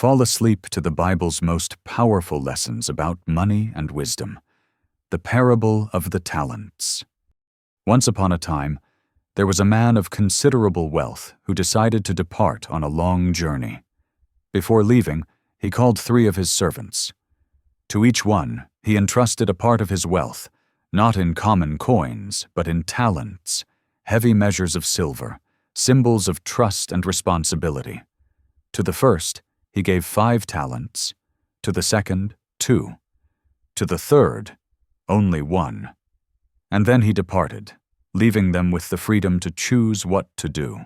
fall asleep to the Bible's most powerful lessons about money and wisdom, the Parable of the Talents. Once upon a time, there was a man of considerable wealth who decided to depart on a long journey. Before leaving, he called 3 of his servants. To each one, he entrusted a part of his wealth, not in common coins, but in talents, heavy measures of silver, symbols of trust and responsibility. To the first, he gave 5 talents, to the second, 2, to the third, only 1. And then he departed, leaving them with the freedom to choose what to do.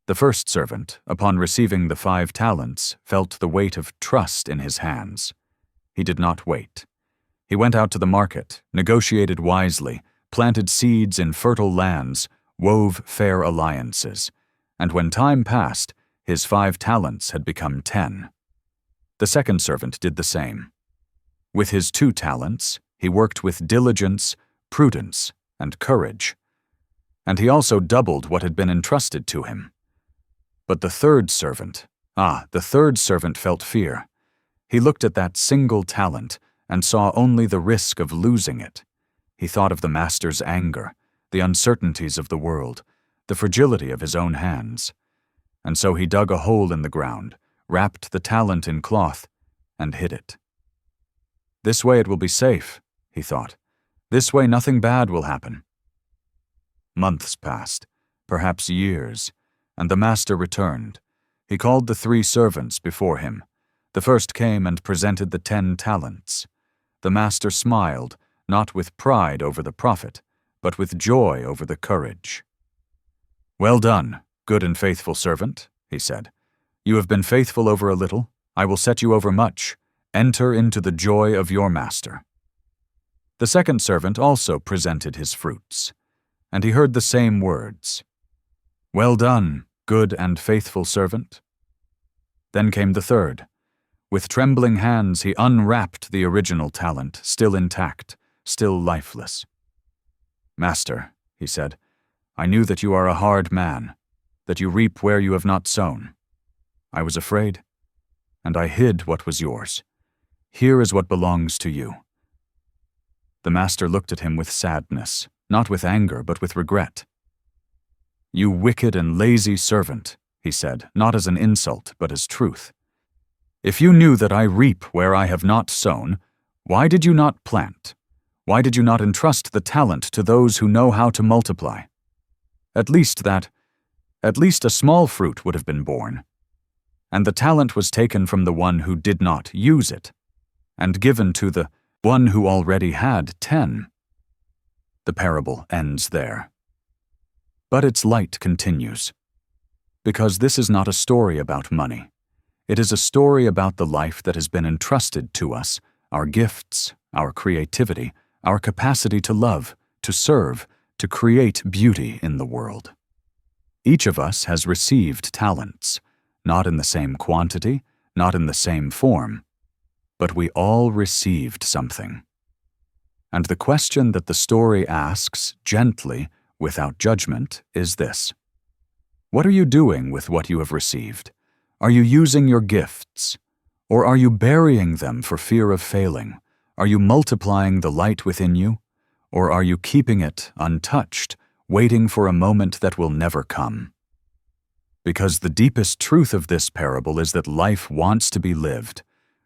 The first servant, upon receiving the 5 talents, felt the weight of trust in his hands. He did not wait. He went out to the market, negotiated wisely, planted seeds in fertile lands, wove fair alliances, and when time passed, his 5 talents had become 10. The second servant did the same. With his 2 talents, he worked with diligence, prudence, and courage, and he also doubled what had been entrusted to him. But the third servant felt fear. He looked at that single talent and saw only the risk of losing it. He thought of the master's anger, the uncertainties of the world, the fragility of his own hands. And so he dug a hole in the ground, wrapped the talent in cloth, and hid it. This way it will be safe, he thought. This way nothing bad will happen. Months passed, perhaps years, and the master returned. He called the 3 servants before him. The first came and presented the 10 talents. The master smiled, not with pride over the profit, but with joy over the courage. "Well done, good and faithful servant," he said. "You have been faithful over a little. I will set you over much. Enter into the joy of your master." The second servant also presented his fruits, and he heard the same words. "Well done, good and faithful servant." Then came the third. With trembling hands he unwrapped the original talent, still intact, still lifeless. "Master," he said, "I knew that you are a hard man, that you reap where you have not sown. I was afraid, and I hid what was yours. Here is what belongs to you." The master looked at him with sadness, not with anger, but with regret. "You wicked and lazy servant," he said, not as an insult, but as truth. "If you knew that I reap where I have not sown, why did you not plant? Why did you not entrust the talent to those who know how to multiply? At least a small fruit would have been born. And the talent was taken from the one who did not use it, and given to the one who already had 10. The parable ends there. But its light continues. Because this is not a story about money. It is a story about the life that has been entrusted to us, our gifts, our creativity, our capacity to love, to serve, to create beauty in the world. Each of us has received talents, not in the same quantity, not in the same form, but we all received something. And the question that the story asks, gently, without judgment, is this: what are you doing with what you have received? Are you using your gifts? Or are you burying them for fear of failing? Are you multiplying the light within you? Or are you keeping it untouched, waiting for a moment that will never come? Because the deepest truth of this parable is that life wants to be lived,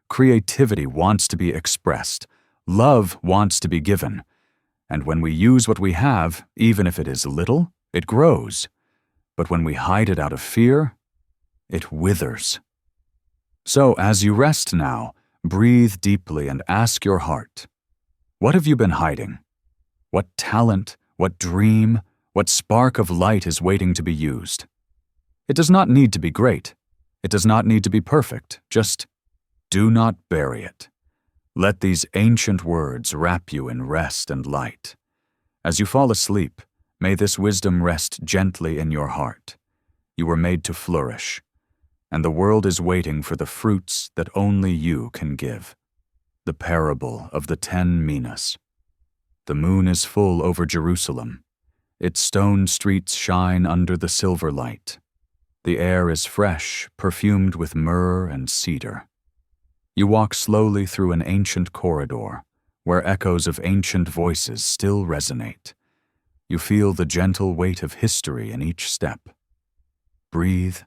creativity wants to be expressed, love wants to be given, and when we use what we have, even if it is little, it grows. But when we hide it out of fear, it withers. So as you rest now, breathe deeply and ask your heart, what have you been hiding? What talent, what dream, what spark of light is waiting to be used? It does not need to be great. It does not need to be perfect. Just do not bury it. Let these ancient words wrap you in rest and light. As you fall asleep, may this wisdom rest gently in your heart. You were made to flourish, and the world is waiting for the fruits that only you can give. The Parable of the 10 Minas. The moon is full over Jerusalem. Its stone streets shine under the silver light. The air is fresh, perfumed with myrrh and cedar. You walk slowly through an ancient corridor, where echoes of ancient voices still resonate. You feel the gentle weight of history in each step. Breathe,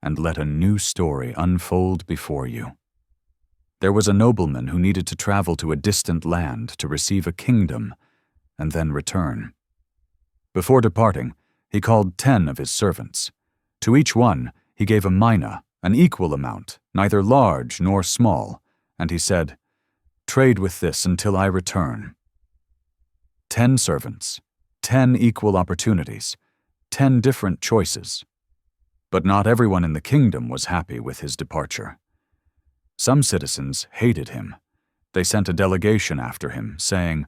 and let a new story unfold before you. There was a nobleman who needed to travel to a distant land to receive a kingdom and then return. Before departing, he called 10 of his servants. To each one he gave a mina, an equal amount, neither large nor small, and he said, "Trade with this until I return." 10 servants, 10 equal opportunities, 10 different choices. But not everyone in the kingdom was happy with his departure. Some citizens hated him. They sent a delegation after him, saying,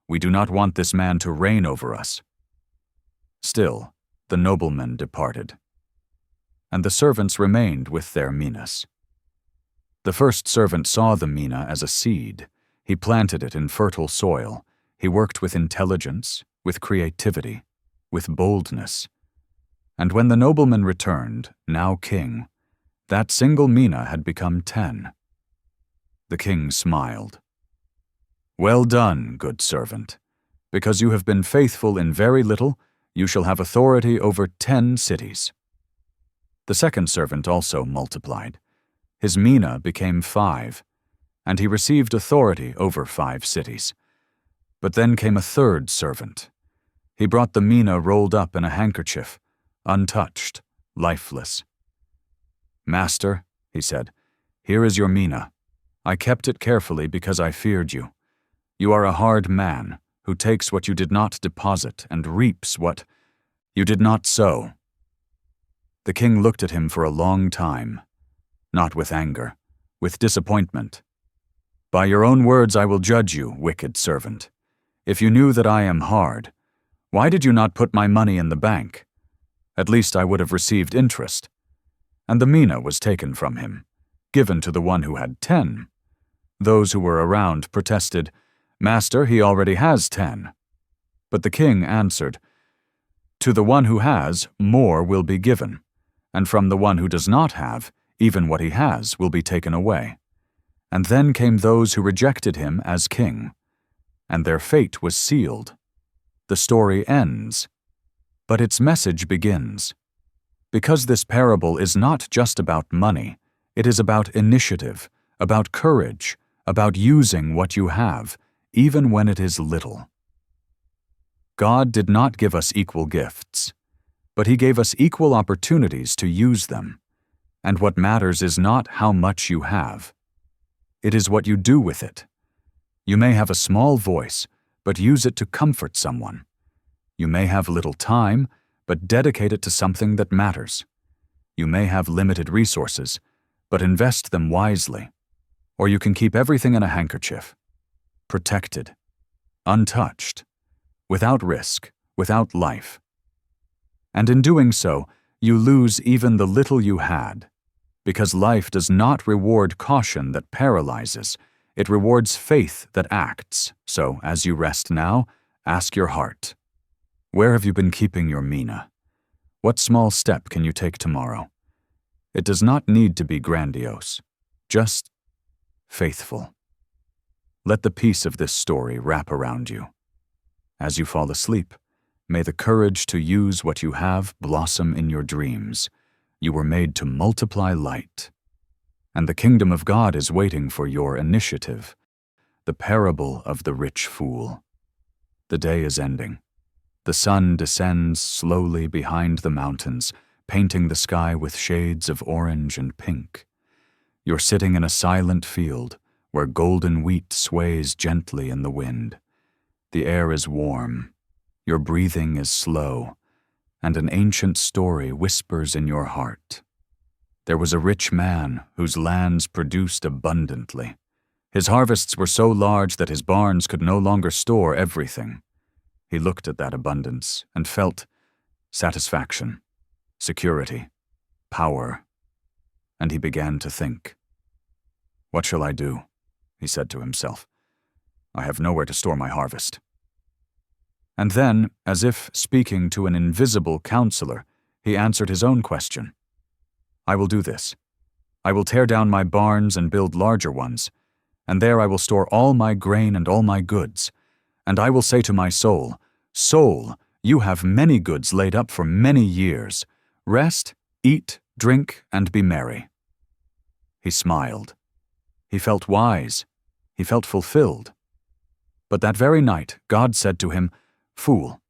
"We do not want this man to reign over us." Still, the nobleman departed, and the servants remained with their minas. The first servant saw the mina as a seed. He planted it in fertile soil. He worked with intelligence, with creativity, with boldness. And when the nobleman returned, now king, that single mina had become 10. The king smiled. "Well done, good servant. Because you have been faithful in very little, you shall have authority over 10 cities." The second servant also multiplied. His mina became 5, and he received authority over 5 cities. But then came a third servant. He brought the mina rolled up in a handkerchief, untouched, lifeless. "Master," he said, "here is your mina. I kept it carefully because I feared you. You are a hard man, who takes what you did not deposit and reaps what you did not sow." The king looked at him for a long time, not with anger, with disappointment. "By your own words I will judge you, wicked servant. If you knew that I am hard, why did you not put my money in the bank? At least I would have received interest." And the mina was taken from him, given to the one who had 10. Those who were around protested, "Master, he already has 10. But the king answered, "To the one who has, more will be given, and from the one who does not have, even what he has will be taken away." And then came those who rejected him as king, and their fate was sealed. The story ends, but its message begins. Because this parable is not just about money, it is about initiative, about courage, about using what you have, even when it is little. God did not give us equal gifts, but He gave us equal opportunities to use them. And what matters is not how much you have. It is what you do with it. You may have a small voice, but use it to comfort someone. You may have little time, but dedicate it to something that matters. You may have limited resources, but invest them wisely. Or you can keep everything in a handkerchief, protected, untouched, without risk, without life. And in doing so, you lose even the little you had, because life does not reward caution that paralyzes, it rewards faith that acts. So, as you rest now, ask your heart, where have you been keeping your mina? What small step can you take tomorrow? It does not need to be grandiose, just faithful. Let the peace of this story wrap around you. As you fall asleep, may the courage to use what you have blossom in your dreams. You were made to multiply light. And the kingdom of God is waiting for your initiative. The parable of the rich fool. The day is ending. The sun descends slowly behind the mountains, painting the sky with shades of orange and pink. You're sitting in a silent field where golden wheat sways gently in the wind. The air is warm, your breathing is slow, and an ancient story whispers in your heart. There was a rich man whose lands produced abundantly. His harvests were so large that his barns could no longer store everything. He looked at that abundance and felt satisfaction, security, power, and he began to think. "What shall I do?" he said to himself. "I have nowhere to store my harvest." And then, as if speaking to an invisible counselor, he answered his own question. I will do this. I will tear down my barns and build larger ones, and there I will store all my grain and all my goods. And I will say to my soul, Soul, you have many goods laid up for many years. Rest, eat, drink, and be merry. He smiled. He felt wise. He felt fulfilled. But that very night, God said to him, Fool,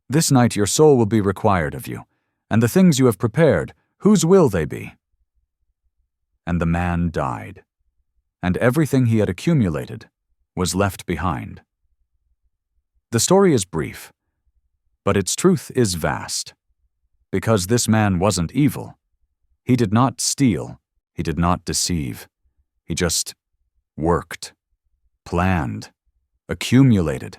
this night your soul will be required of you, and the things you have prepared, whose will they be? And the man died, and everything he had accumulated was left behind. The story is brief, but its truth is vast, because this man wasn't evil. He did not steal. He did not deceive. He just worked, planned, accumulated.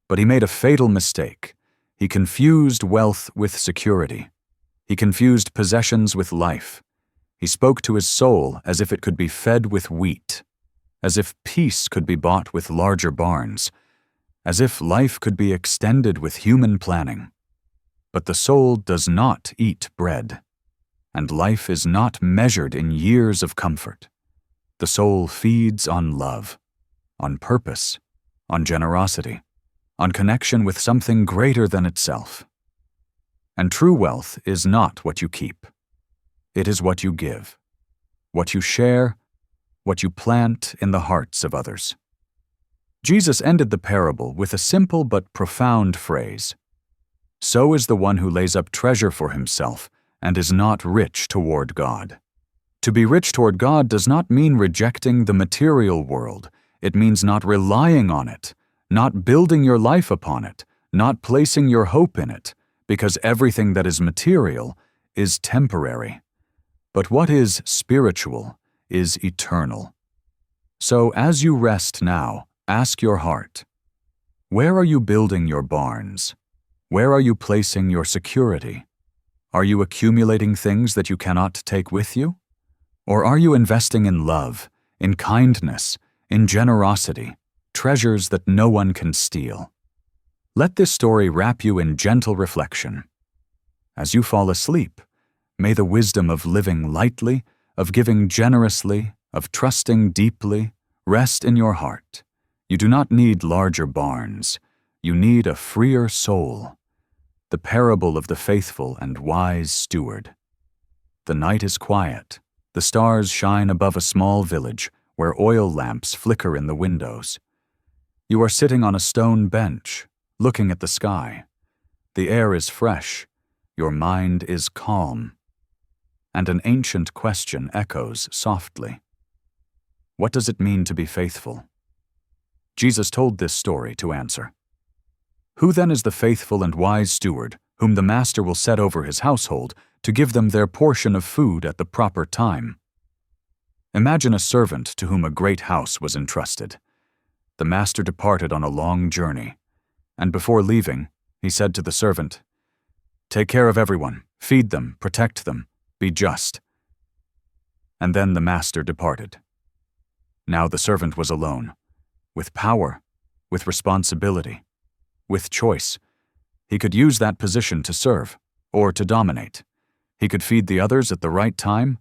But he made a fatal mistake. He confused wealth with security. He confused possessions with life. He spoke to his soul as if it could be fed with wheat, as if peace could be bought with larger barns, as if life could be extended with human planning. But the soul does not eat bread, and life is not measured in years of comfort. The soul feeds on love, on purpose, on generosity, on connection with something greater than itself. And true wealth is not what you keep. It is what you give, what you share, what you plant in the hearts of others. Jesus ended the parable with a simple but profound phrase. So is the one who lays up treasure for himself and is not rich toward God. To be rich toward God does not mean rejecting the material world. It means not relying on it, not building your life upon it, not placing your hope in it, because everything that is material is temporary. But what is spiritual is eternal. So as you rest now, ask your heart, where are you building your barns? Where are you placing your security? Are you accumulating things that you cannot take with you? Or are you investing in love, in kindness, in generosity, treasures that no one can steal? Let this story wrap you in gentle reflection. As you fall asleep, may the wisdom of living lightly, of giving generously, of trusting deeply, rest in your heart. You do not need larger barns. You need a freer soul. The parable of the faithful and wise steward. The night is quiet. The stars shine above a small village where oil lamps flicker in the windows. You are sitting on a stone bench, looking at the sky. The air is fresh. Your mind is calm. And an ancient question echoes softly. What does it mean to be faithful? Jesus told this story to answer. Who then is the faithful and wise steward, whom the master will set over his household to give them their portion of food at the proper time? Imagine a servant to whom a great house was entrusted. The master departed on a long journey, and before leaving, he said to the servant, "Take care of everyone, feed them, protect them, be just." And then the master departed. Now the servant was alone, with power, with responsibility, with choice. He could use that position to serve, or to dominate. He could feed the others at the right time,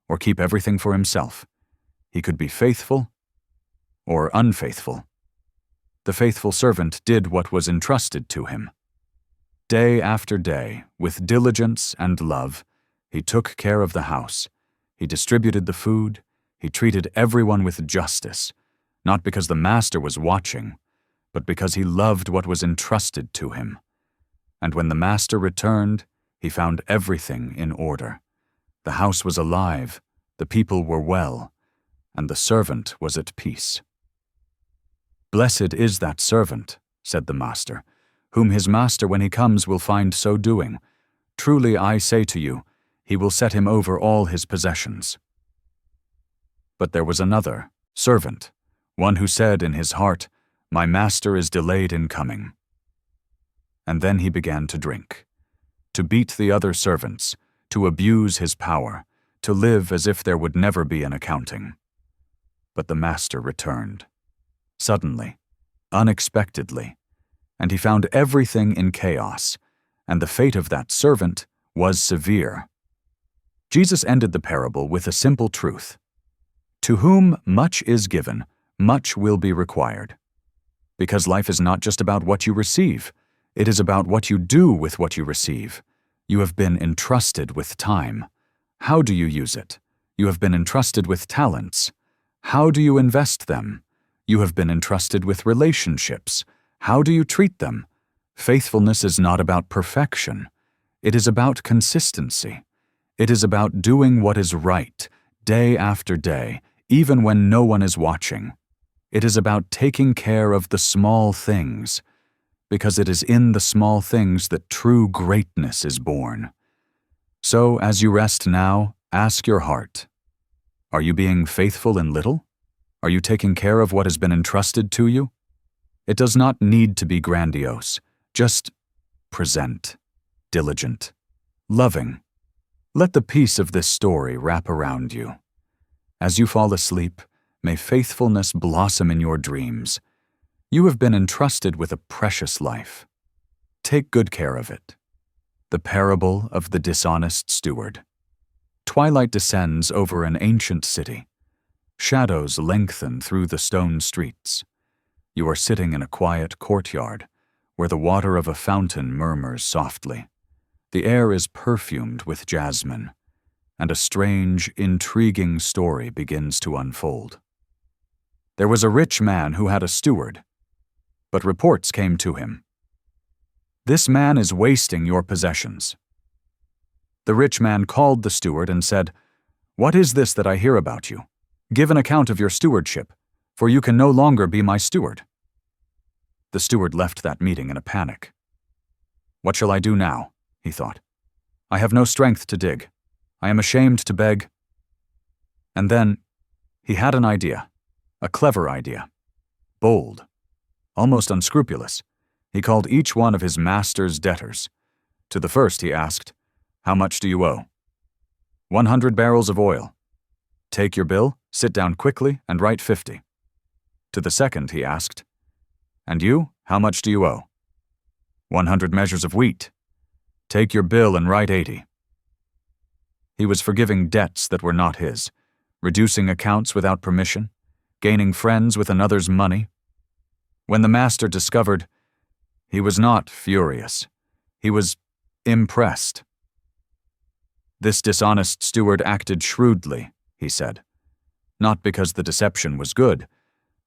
or keep everything for himself. He could be faithful, or unfaithful. The faithful servant did what was entrusted to him. Day after day, with diligence and love, he took care of the house. He distributed the food. He treated everyone with justice, not because the master was watching, but because he loved what was entrusted to him. And when the master returned, he found everything in order. The house was alive, the people were well, and the servant was at peace. "Blessed is that servant," said the master, "whom his master when he comes will find so doing. Truly I say to you, he will set him over all his possessions." But there was another, servant, one who said in his heart, "My master is delayed in coming." And then he began to drink, to beat the other servants, to abuse his power, to live as if there would never be an accounting. But the master returned, suddenly, unexpectedly, and he found everything in chaos, and the fate of that servant was severe. Jesus ended the parable with a simple truth. To whom much is given, much will be required. Because life is not just about what you receive, it is about what you do with what you receive. You have been entrusted with time. How do you use it? You have been entrusted with talents. How do you invest them? You have been entrusted with relationships. How do you treat them? Faithfulness is not about perfection. It is about consistency. It is about doing what is right, day after day, even when no one is watching. It is about taking care of the small things, because it is in the small things that true greatness is born. So, as you rest now, ask your heart, are you being faithful in little? Are you taking care of what has been entrusted to you? It does not need to be grandiose. Just present, diligent, loving. Let the peace of this story wrap around you. As you fall asleep, may faithfulness blossom in your dreams. You have been entrusted with a precious life. Take good care of it. The Parable of the Dishonest Steward. Twilight descends over an ancient city. Shadows lengthen through the stone streets. You are sitting in a quiet courtyard, where the water of a fountain murmurs softly. The air is perfumed with jasmine, and a strange, intriguing story begins to unfold. There was a rich man who had a steward, but reports came to him. This man is wasting your possessions. The rich man called the steward and said, What is this that I hear about you? Give an account of your stewardship, for you can no longer be my steward. The steward left that meeting in a panic. What shall I do now? He thought. I have no strength to dig. I am ashamed to beg. And then he had an idea, a clever idea, bold, almost unscrupulous. He called each one of his master's debtors. To the first he asked, How much do you owe? 100 barrels of oil. Take your bill, sit down quickly, and write 50. To the second he asked, And you, how much do you owe? 100 measures of wheat. Take your bill and write 80. He was forgiving debts that were not his, reducing accounts without permission, gaining friends with another's money. When the master discovered, he was not furious. He was impressed. This dishonest steward acted shrewdly, he said, not because the deception was good,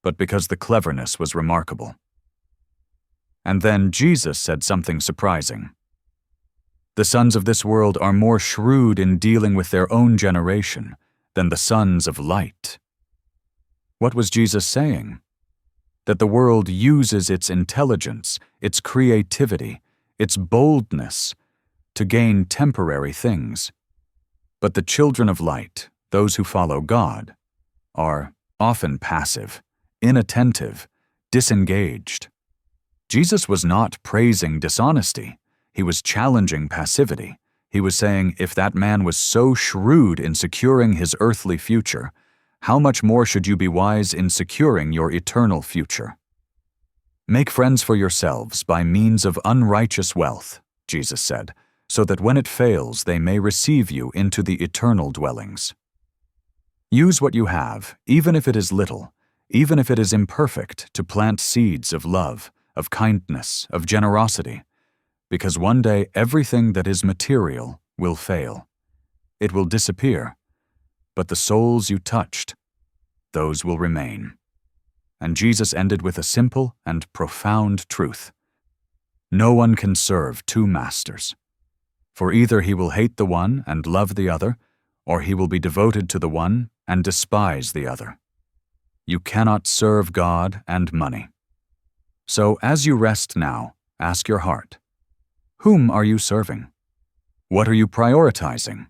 but because the cleverness was remarkable. And then Jesus said something surprising. The sons of this world are more shrewd in dealing with their own generation than the sons of light. What was Jesus saying? That the world uses its intelligence, its creativity, its boldness to gain temporary things. But the children of light, those who follow God, are often passive, inattentive, disengaged. Jesus was not praising dishonesty. He was challenging passivity. He was saying, if that man was so shrewd in securing his earthly future, how much more should you be wise in securing your eternal future? Make friends for yourselves by means of unrighteous wealth, Jesus said, so that when it fails they may receive you into the eternal dwellings. Use what you have, even if it is little, even if it is imperfect, to plant seeds of love, of kindness, of generosity, because one day everything that is material will fail. It will disappear, but the souls you touched, those will remain. And Jesus ended with a simple and profound truth. No one can serve two masters, for either he will hate the one and love the other, or he will be devoted to the one and despise the other. You cannot serve God and money. So as you rest now, ask your heart, whom are you serving? What are you prioritizing?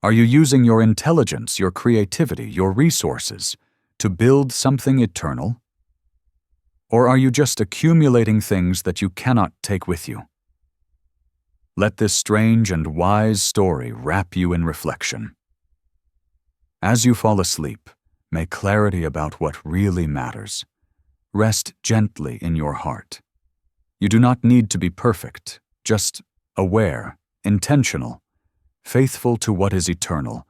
Are you using your intelligence, your creativity, your resources to build something eternal? Or are you just accumulating things that you cannot take with you? Let this strange and wise story wrap you in reflection. As you fall asleep, may clarity about what really matters rest gently in your heart. You do not need to be perfect, just aware, intentional, faithful to what is eternal.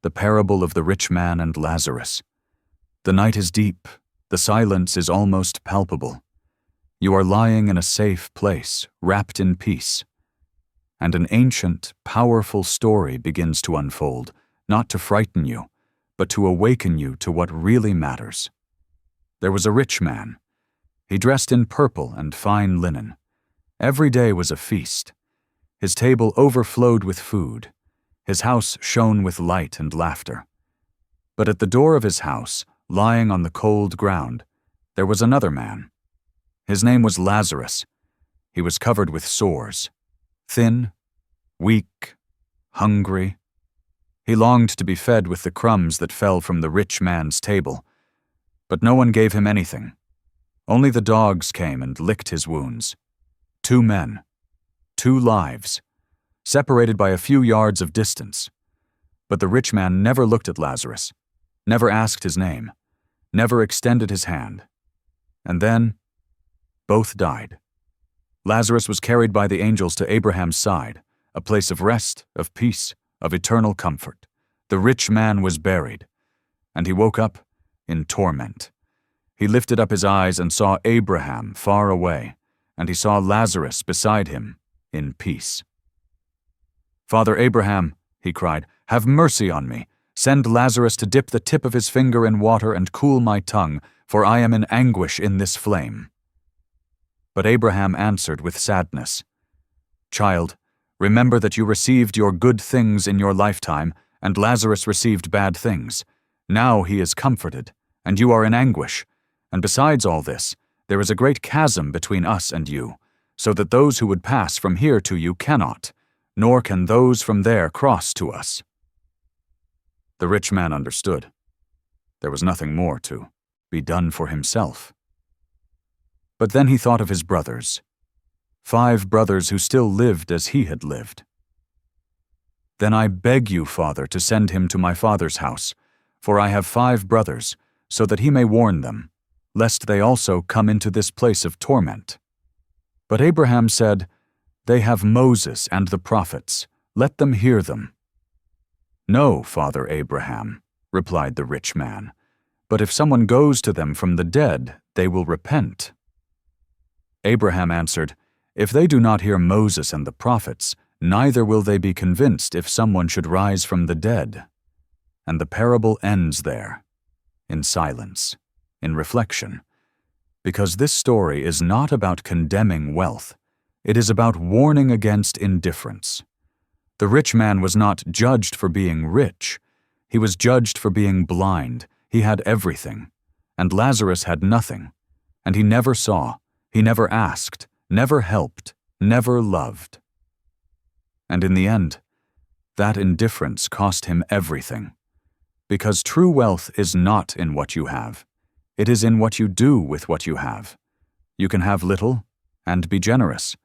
The parable of the rich man and Lazarus. The night is deep, the silence is almost palpable. You are lying in a safe place, wrapped in peace. And an ancient, powerful story begins to unfold, not to frighten you, but to awaken you to what really matters. There was a rich man. He dressed in purple and fine linen. Every day was a feast. His table overflowed with food. His house shone with light and laughter. But at the door of his house, lying on the cold ground, there was another man. His name was Lazarus. He was covered with sores, thin, weak, hungry. He longed to be fed with the crumbs that fell from the rich man's table. But no one gave him anything. Only the dogs came and licked his wounds. 2 men, 2 lives, separated by a few yards of distance. But the rich man never looked at Lazarus, never asked his name, never extended his hand. And then, both died. Lazarus was carried by the angels to Abraham's side, a place of rest, of peace, of eternal comfort. The rich man was buried, and he woke up in torment. He lifted up his eyes and saw Abraham far away, and he saw Lazarus beside him in peace. "Father Abraham," he cried, "have mercy on me. Send Lazarus to dip the tip of his finger in water and cool my tongue, for I am in anguish in this flame." But Abraham answered with sadness, "Child, remember that you received your good things in your lifetime, and Lazarus received bad things. Now he is comforted, and you are in anguish. And besides all this, there is a great chasm between us and you, so that those who would pass from here to you cannot, nor can those from there cross to us." The rich man understood. There was nothing more to be done for himself. But then he thought of his brothers, 5 brothers who still lived as he had lived. "Then I beg you, Father, to send him to my father's house, for I have 5 brothers, so that he may warn them, lest they also come into this place of torment." But Abraham said, "They have Moses and the prophets. Let them hear them." "No, Father Abraham," replied the rich man, "but if someone goes to them from the dead, they will repent." Abraham answered, "If they do not hear Moses and the prophets, neither will they be convinced if someone should rise from the dead." And the parable ends there, in silence, in reflection, because this story is not about condemning wealth. It is about warning against indifference. The rich man was not judged for being rich. He was judged for being blind. He had everything, and Lazarus had nothing, and he never saw, he never asked, never helped, never loved. And in the end, that indifference cost him everything, because true wealth is not in what you have. It is in what you do with what you have. You can have little and be generous.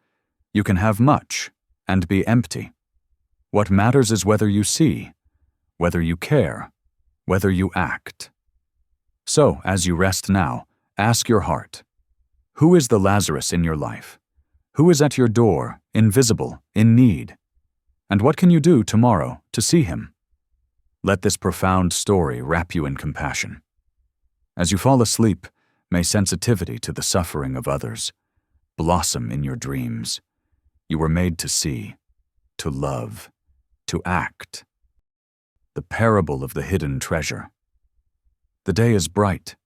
You can have much and be empty. What matters is whether you see, whether you care, whether you act. So, as you rest now, ask your heart, who is the Lazarus in your life? Who is at your door, invisible, in need? And what can you do tomorrow to see him? Let this profound story wrap you in compassion. As you fall asleep, may sensitivity to the suffering of others blossom in your dreams. You were made to see, to love, to act. The parable of the hidden treasure. The day is bright.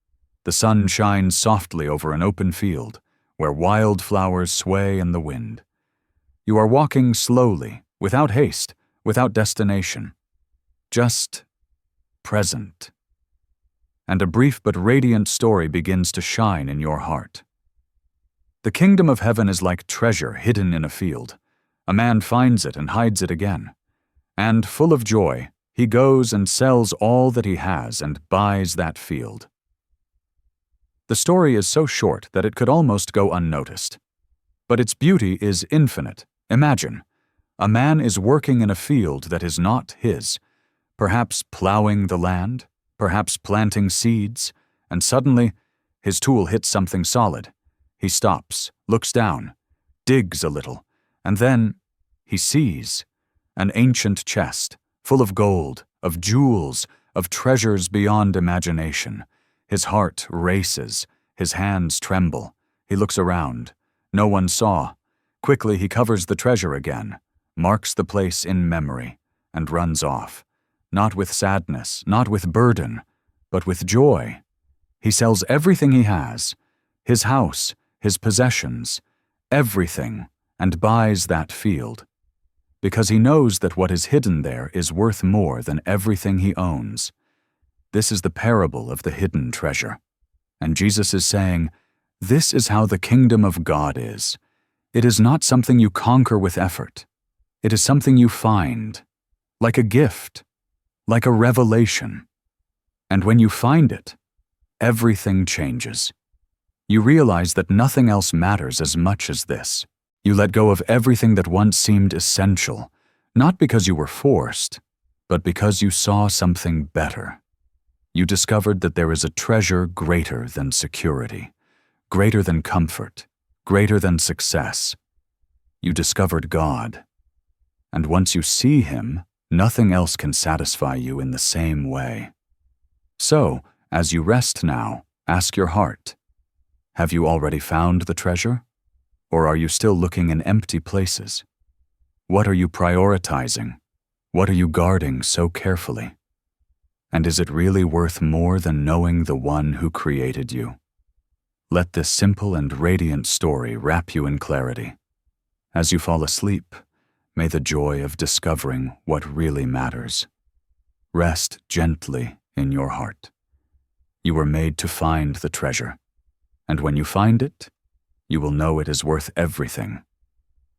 The sun shines softly over an open field where wild flowers sway in the wind. You are walking slowly, without haste, without destination, just present. And a brief but radiant story begins to shine in your heart. The kingdom of heaven is like treasure hidden in a field. A man finds it and hides it again. And, full of joy, he goes and sells all that he has and buys that field. The story is so short that it could almost go unnoticed. But its beauty is infinite. Imagine, a man is working in a field that is not his, perhaps plowing the land, perhaps planting seeds, and suddenly his tool hits something solid. He stops, looks down, digs a little, and then he sees. an ancient chest, full of gold, of jewels, of treasures beyond imagination. His heart races, his hands tremble. He looks around. No one saw. Quickly he covers the treasure again, marks the place in memory, and runs off. Not with sadness, not with burden, but with joy. He sells everything he has, his house, his possessions, everything, and buys that field, because he knows that what is hidden there is worth more than everything he owns. This is the parable of the hidden treasure. And Jesus is saying, this is how the kingdom of God is. It is not something you conquer with effort. It is something you find, like a gift, like a revelation. And when you find it, everything changes. You realize that nothing else matters as much as this. You let go of everything that once seemed essential, not because you were forced, but because you saw something better. You discovered that there is a treasure greater than security, greater than comfort, greater than success. You discovered God. And once you see Him, nothing else can satisfy you in the same way. So, as you rest now, ask your heart, have you already found the treasure? Or are you still looking in empty places? What are you prioritizing? What are you guarding so carefully? And is it really worth more than knowing the one who created you? Let this simple and radiant story wrap you in clarity. As you fall asleep, may the joy of discovering what really matters rest gently in your heart. You were made to find the treasure, and when you find it, you will know it is worth everything.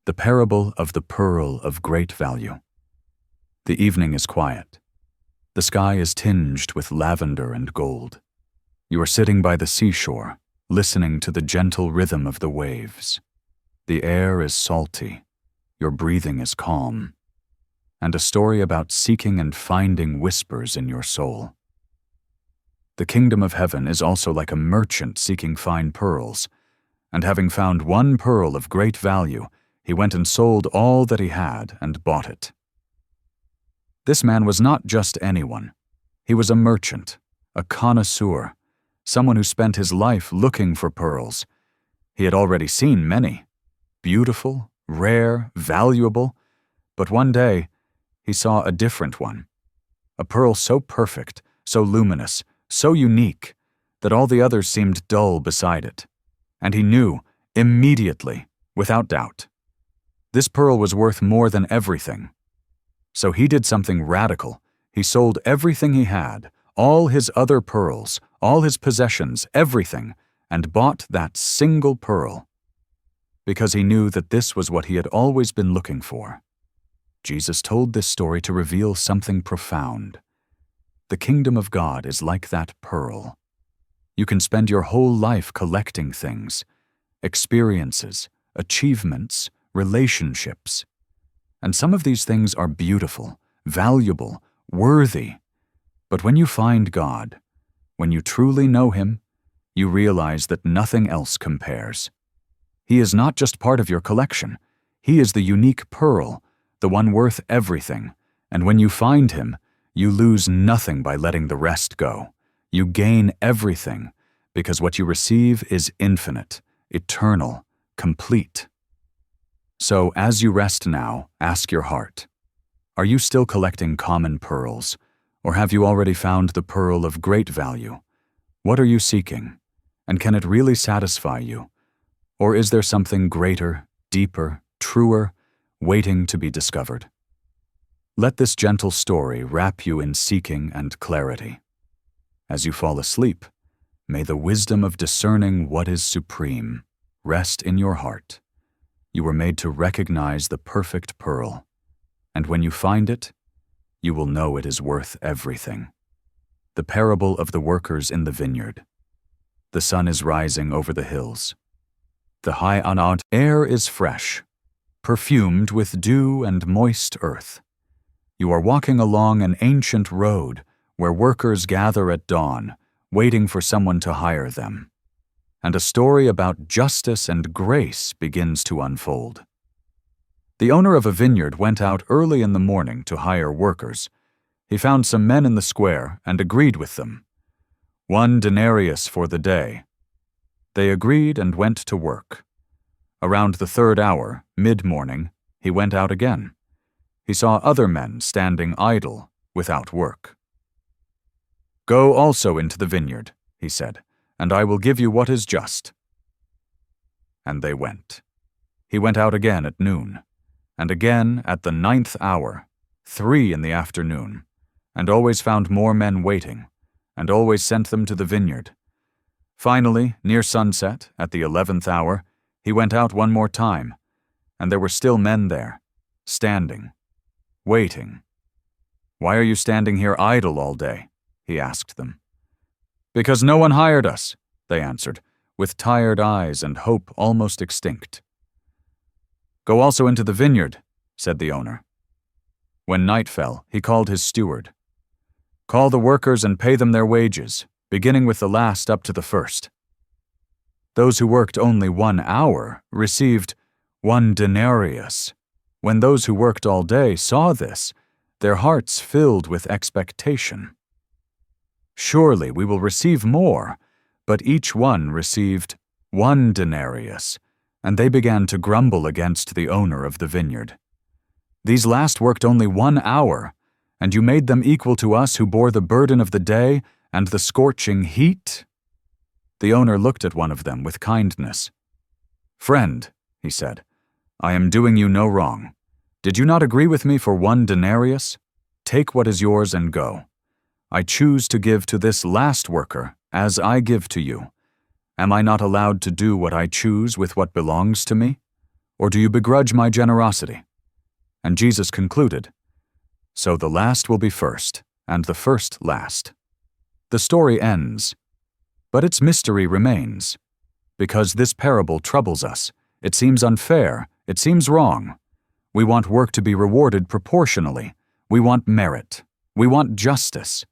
The parable of the pearl of great value. The evening is quiet. The sky is tinged with lavender and gold. You are sitting by the seashore, listening to the gentle rhythm of the waves. The air is salty. Your breathing is calm. And a story about seeking and finding whispers in your soul. The kingdom of heaven is also like a merchant seeking fine pearls, and having found one pearl of great value, he went and sold all that he had and bought it. This man was not just anyone. He was a merchant, a connoisseur, someone who spent his life looking for pearls. He had already seen many, beautiful, rare, valuable, but one day he saw a different one, a pearl so perfect, so luminous, so unique, that all the others seemed dull beside it. And he knew, immediately, without doubt, this pearl was worth more than everything. So he did something radical. He sold everything he had, all his other pearls, all his possessions, everything, and bought that single pearl, because he knew that this was what he had always been looking for. Jesus told this story to reveal something profound. The kingdom of God is like that pearl. You can spend your whole life collecting things, experiences, achievements, relationships. And some of these things are beautiful, valuable, worthy. But when you find God, when you truly know Him, you realize that nothing else compares. He is not just part of your collection. He is the unique pearl, the one worth everything. And when you find Him, you lose nothing by letting the rest go. You gain everything, because what you receive is infinite, eternal, complete. So, as you rest now, ask your heart, are you still collecting common pearls, or have you already found the pearl of great value? What are you seeking, and can it really satisfy you? Or is there something greater, deeper, truer, waiting to be discovered? Let this gentle story wrap you in seeking and clarity. As you fall asleep, may the wisdom of discerning what is supreme rest in your heart. You were made to recognize the perfect pearl, and when you find it, you will know it is worth everything. The parable of the workers in the vineyard. The sun is rising over the hills. The high Anad air is fresh, perfumed with dew and moist earth. You are walking along an ancient road where workers gather at dawn, waiting for someone to hire them. And a story about justice and grace begins to unfold. The owner of a vineyard went out early in the morning to hire workers. He found some men in the square and agreed with them. 1 denarius for the day. They agreed and went to work. Around the 3rd hour, mid-morning, he went out again. He saw other men standing idle, without work. "Go also into the vineyard," he said, "and I will give you what is just." And they went. He went out again at noon, and again at the 9th hour, 3 in the afternoon, and always found more men waiting, and always sent them to the vineyard. Finally, near sunset, at the 11th hour, he went out one more time, and there were still men there, standing, waiting. "Why are you standing here idle all day?" he asked them. "Because no one hired us," they answered, with tired eyes and hope almost extinct. "Go also into the vineyard," said the owner. When night fell, he called his steward. "Call the workers and pay them their wages, beginning with the last up to the first." Those who worked only 1 hour received 1 denarius. When those who worked all day saw this, their hearts filled with expectation. "Surely we will receive more," but each one received 1 denarius, and they began to grumble against the owner of the vineyard. "These last worked only 1 hour, and you made them equal to us who bore the burden of the day and the scorching heat?" The owner looked at one of them with kindness. "Friend," he said, "I am doing you no wrong. Did you not agree with me for 1 denarius? Take what is yours and go. I choose to give to this last worker as I give to you. Am I not allowed to do what I choose with what belongs to me? Or do you begrudge my generosity?" And Jesus concluded, "So the last will be first, and the first last." The story ends, but its mystery remains. Because this parable troubles us, it seems unfair, it seems wrong. We want work to be rewarded proportionally. We want merit. We want justice.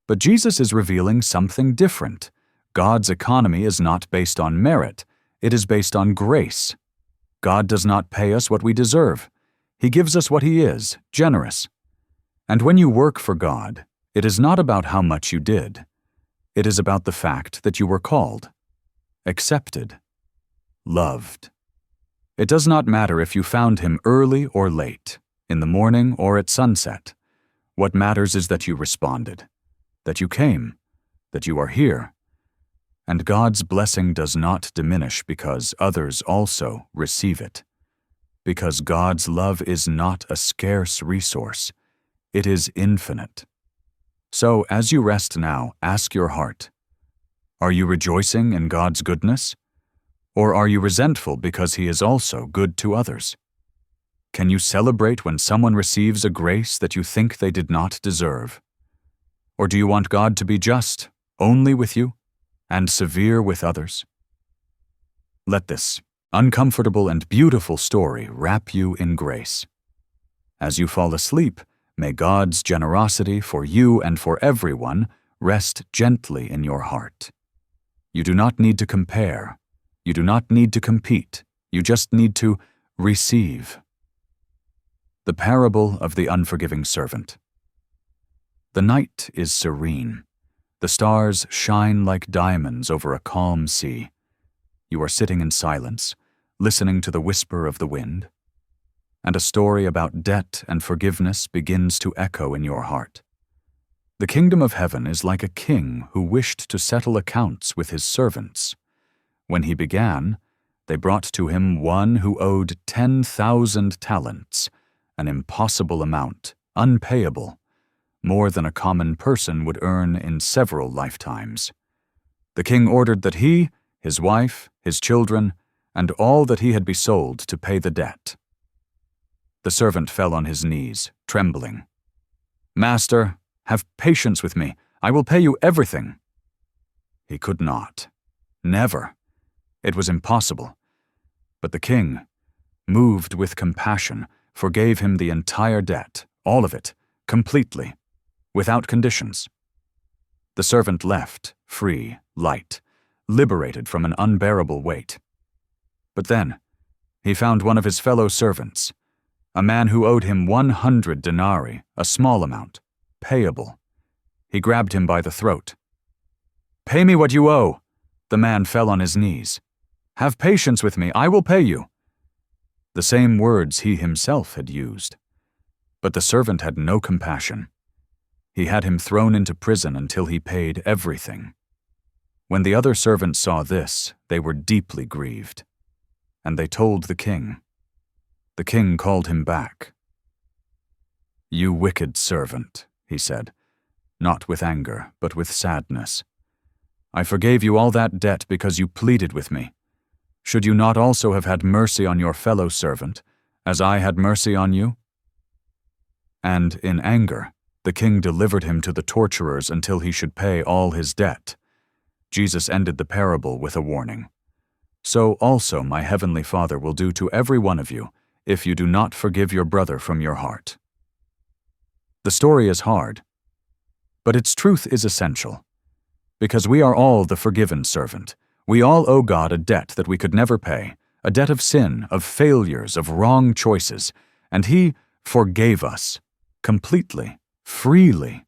But Jesus is revealing something different. God's economy is not based on merit. It is based on grace. God does not pay us what we deserve. He gives us what He is, generous. And when you work for God, it is not about how much you did. It is about the fact that you were called, accepted, loved. It does not matter if you found Him early or late, in the morning or at sunset. What matters is that you responded, that you came, that you are here. And God's blessing does not diminish because others also receive it. Because God's love is not a scarce resource, it is infinite. So, as you rest now, ask your heart, are you rejoicing in God's goodness? Or are you resentful because He is also good to others? Can you celebrate when someone receives a grace that you think they did not deserve? Or do you want God to be just only with you and severe with others? Let this uncomfortable and beautiful story wrap you in grace. As you fall asleep, may God's generosity for you and for everyone rest gently in your heart. You do not need to compare. You do not need to compete. You just need to receive. The Parable of the Unforgiving Servant. The night is serene. The stars shine like diamonds over a calm sea. You are sitting in silence, listening to the whisper of the wind, and a story about debt and forgiveness begins to echo in your heart. The kingdom of heaven is like a king who wished to settle accounts with his servants. When he began, they brought to him one who owed 10,000 talents, an impossible amount, unpayable, more than a common person would earn in several lifetimes. The king ordered that he, his wife, his children, and all that he had be sold to pay the debt. The servant fell on his knees, trembling. "Master, have patience with me. I will pay you everything." He could not. Never. It was impossible. But the king, moved with compassion, forgave him the entire debt, all of it, completely, without conditions. The servant left, free, light, liberated from an unbearable weight. But then, he found one of his fellow servants, a man who owed him 100 denarii, a small amount, payable. He grabbed him by the throat. "Pay me what you owe." The man fell on his knees. "Have patience with me, I will pay you." The same words he himself had used. But the servant had no compassion. He had him thrown into prison until he paid everything. When the other servants saw this, they were deeply grieved. And they told the king. The king called him back. "You wicked servant," he said, not with anger, but with sadness. "I forgave you all that debt because you pleaded with me. Should you not also have had mercy on your fellow servant, as I had mercy on you?" And in anger, the king delivered him to the torturers until he should pay all his debt. Jesus ended the parable with a warning. "So also my heavenly Father will do to every one of you, if you do not forgive your brother from your heart." The story is hard, but its truth is essential. Because we are all the forgiven servant. We all owe God a debt that we could never pay, a debt of sin, of failures, of wrong choices, and He forgave us, completely, freely.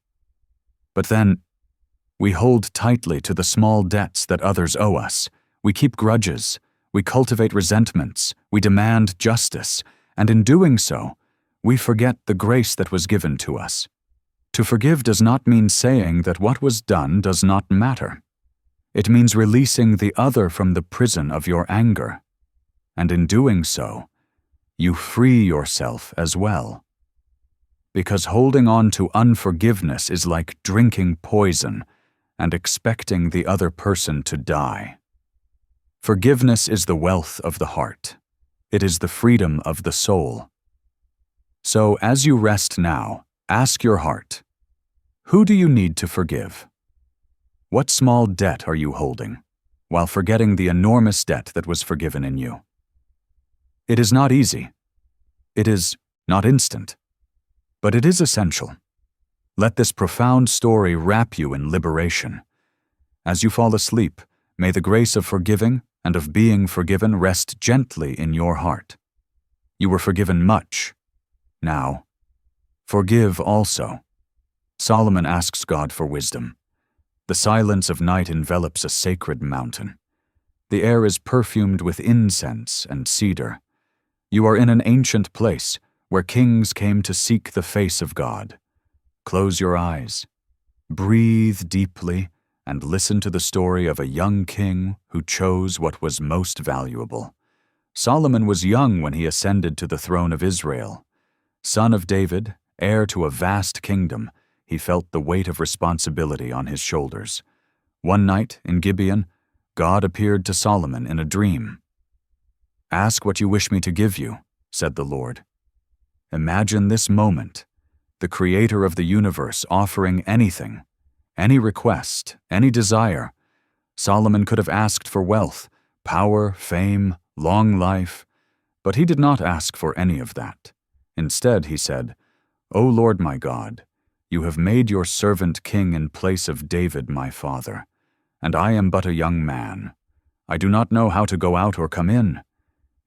But then, we hold tightly to the small debts that others owe us. We keep grudges, we cultivate resentments, we demand justice, and in doing so, we forget the grace that was given to us. To forgive does not mean saying that what was done does not matter. It means releasing the other from the prison of your anger. And in doing so, you free yourself as well. Because holding on to unforgiveness is like drinking poison and expecting the other person to die. Forgiveness is the wealth of the heart. It is the freedom of the soul. So as you rest now, ask your heart, who do you need to forgive? What small debt are you holding, while forgetting the enormous debt that was forgiven in you? It is not easy. It is not instant. But it is essential. Let this profound story wrap you in liberation. As you fall asleep, may the grace of forgiving and of being forgiven rest gently in your heart. You were forgiven much. Now, forgive also. Solomon asks God for wisdom. The silence of night envelops a sacred mountain. The air is perfumed with incense and cedar. You are in an ancient place where kings came to seek the face of God. Close your eyes, breathe deeply, and listen to the story of a young king who chose what was most valuable. Solomon was young when he ascended to the throne of Israel. Son of David, heir to a vast kingdom, he felt the weight of responsibility on his shoulders. One night, in Gibeon, God appeared to Solomon in a dream. "Ask what you wish me to give you," said the Lord. Imagine this moment, the Creator of the universe offering anything, any request, any desire. Solomon could have asked for wealth, power, fame, long life, but he did not ask for any of that. Instead, he said, "O Lord my God, you have made your servant king in place of David my father, and I am but a young man. I do not know how to go out or come in.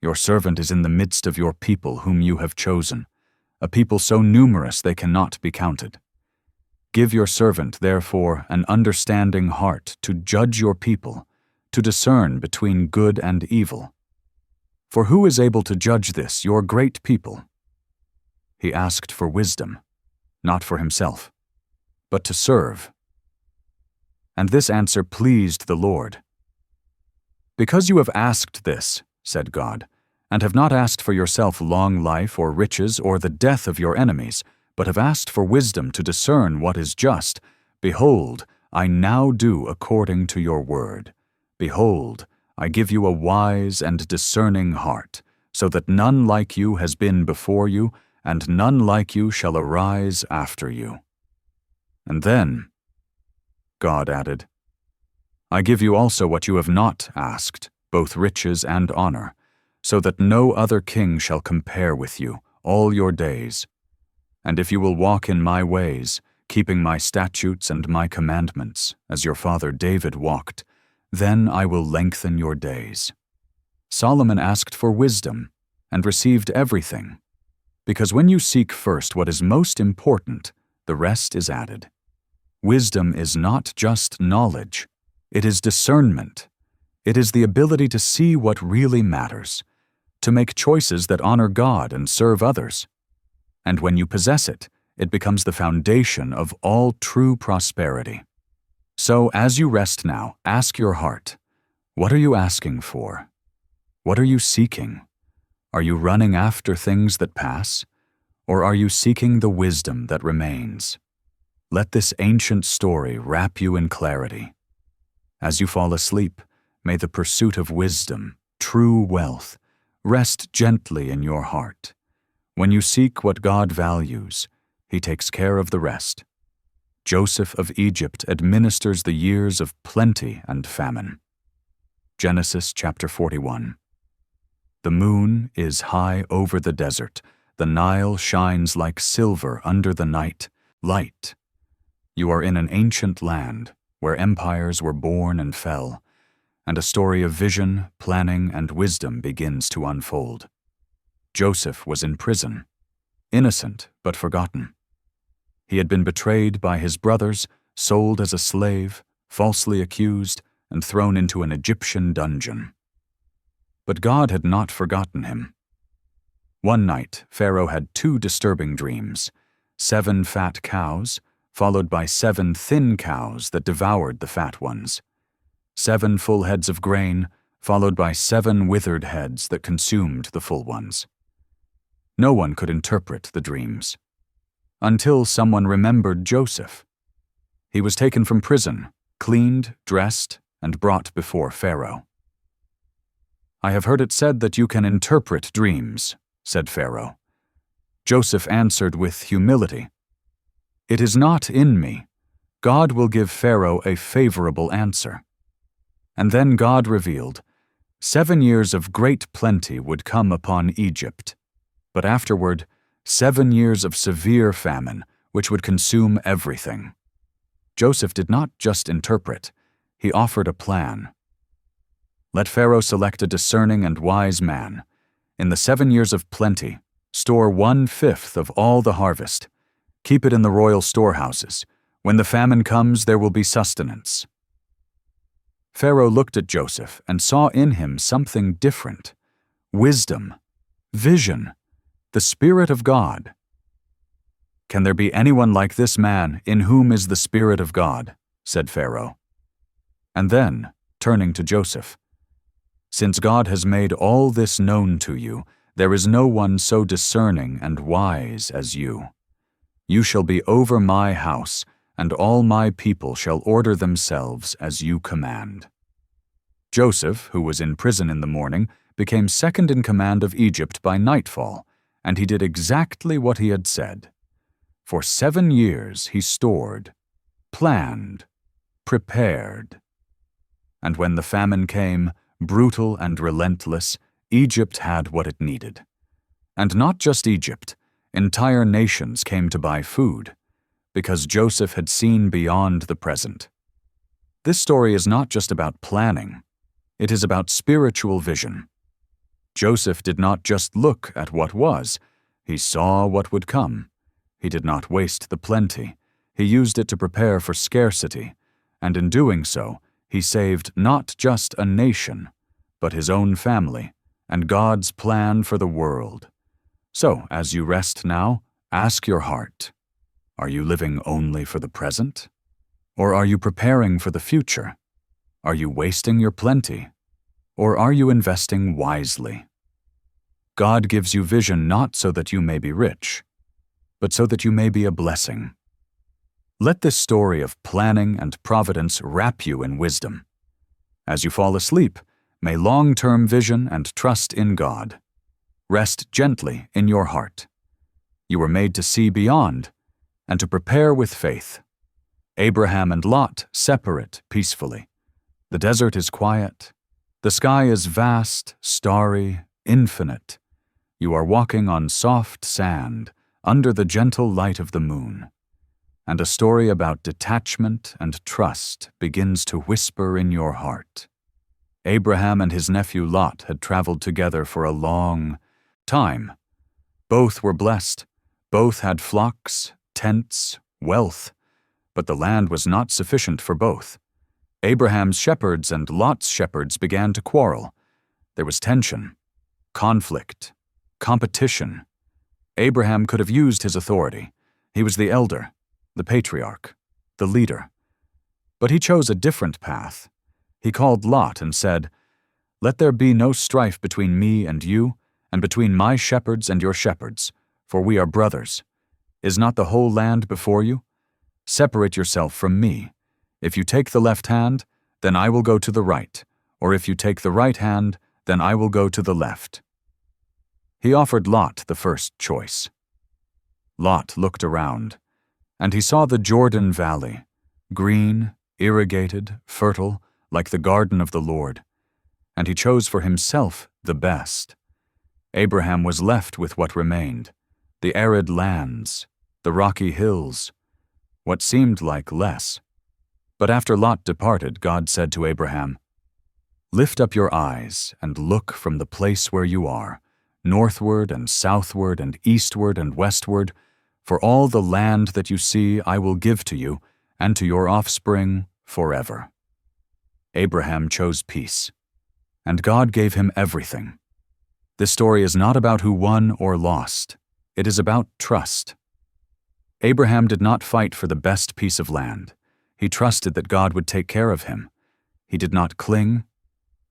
Your servant is in the midst of your people whom you have chosen, a people so numerous they cannot be counted. Give your servant, therefore, an understanding heart to judge your people, to discern between good and evil. For who is able to judge this, your great people?" He asked for wisdom, not for himself, but to serve. And this answer pleased the Lord. "Because you have asked this," said God, "and have not asked for yourself long life or riches or the death of your enemies, but have asked for wisdom to discern what is just, behold, I now do according to your word. Behold, I give you a wise and discerning heart, so that none like you has been before you, and none like you shall arise after you." And then, God added, "I give you also what you have not asked, both riches and honor, so that no other king shall compare with you all your days. And if you will walk in my ways, keeping my statutes and my commandments, as your father David walked, then I will lengthen your days." Solomon asked for wisdom and received everything. Because when you seek first what is most important, the rest is added. Wisdom is not just knowledge. It is discernment. It is the ability to see what really matters, to make choices that honor God and serve others. And when you possess it, it becomes the foundation of all true prosperity. So, as you rest now, ask your heart, what are you asking for? What are you seeking? Are you running after things that pass, or are you seeking the wisdom that remains? Let this ancient story wrap you in clarity. As you fall asleep, may the pursuit of wisdom, true wealth, rest gently in your heart. When you seek what God values, He takes care of the rest. Joseph of Egypt administers the years of plenty and famine. Genesis chapter 41. The moon is high over the desert. The Nile shines like silver under the night light. You are in an ancient land where empires were born and fell, and a story of vision, planning, and wisdom begins to unfold. Joseph was in prison, innocent but forgotten. He had been betrayed by his brothers, sold as a slave, falsely accused, and thrown into an Egyptian dungeon. But God had not forgotten him. One night, Pharaoh had 2 disturbing dreams: 7 fat cows, followed by 7 thin cows that devoured the fat ones; 7 full heads of grain, followed by 7 withered heads that consumed the full ones. No one could interpret the dreams, until someone remembered Joseph. He was taken from prison, cleaned, dressed, and brought before Pharaoh. "I have heard it said that you can interpret dreams," said Pharaoh. Joseph answered with humility, "It is not in me. God will give Pharaoh a favorable answer." And then God revealed, 7 years of great plenty would come upon Egypt, but afterward 7 years of severe famine, which would consume everything. Joseph did not just interpret, he offered a plan. Let Pharaoh select a discerning and wise man. In the 7 years of plenty, store 1/5 of all the harvest. Keep it in the royal storehouses. When the famine comes, there will be sustenance. Pharaoh looked at Joseph and saw in him something different: wisdom, vision, the Spirit of God. "Can there be anyone like this man in whom is the Spirit of God?" said Pharaoh. And then, turning to Joseph, "Since God has made all this known to you, there is no one so discerning and wise as you. You shall be over my house, and all my people shall order themselves as you command." Joseph, who was in prison in the morning, became second in command of Egypt by nightfall, and he did exactly what he had said. For 7 years he stored, planned, prepared. And when the famine came, brutal and relentless, Egypt had what it needed. And not just Egypt, entire nations came to buy food, because Joseph had seen beyond the present. This story is not just about planning, it is about spiritual vision. Joseph did not just look at what was, he saw what would come. He did not waste the plenty, he used it to prepare for scarcity, and in doing so, he saved not just a nation, but his own family and God's plan for the world. So, as you rest now, ask your heart, are you living only for the present? Or are you preparing for the future? Are you wasting your plenty? Or are you investing wisely? God gives you vision not so that you may be rich, but so that you may be a blessing. Let this story of planning and providence wrap you in wisdom. As you fall asleep, may long-term vision and trust in God rest gently in your heart. You were made to see beyond and to prepare with faith. Abraham and Lot separate peacefully. The desert is quiet. The sky is vast, starry, infinite. You are walking on soft sand under the gentle light of the moon. And a story about detachment and trust begins to whisper in your heart. Abraham and his nephew Lot had traveled together for a long time, Both were blessed. Both had flocks, tents, wealth. But the land was not sufficient for both. Abraham's shepherds and Lot's shepherds began to quarrel. There was tension, conflict, competition. Abraham could have used his authority. He was the elder, the patriarch, the leader. But he chose a different path. He called Lot and said, "Let there be no strife between me and you, and between my shepherds and your shepherds, for we are brothers. Is not the whole land before you? Separate yourself from me. If you take the left hand, then I will go to the right, or if you take the right hand, then I will go to the left." He offered Lot the first choice. Lot looked around, and he saw the Jordan Valley, green, irrigated, fertile, like the garden of the Lord, and he chose for himself the best. Abraham was left with what remained, the arid lands, the rocky hills, what seemed like less. But after Lot departed, God said to Abraham, "Lift up your eyes and look from the place where you are, northward and southward and eastward and westward, for all the land that you see I will give to you and to your offspring forever." Abraham chose peace, and God gave him everything. This story is not about who won or lost. It is about trust. Abraham did not fight for the best piece of land. He trusted that God would take care of him. He did not cling,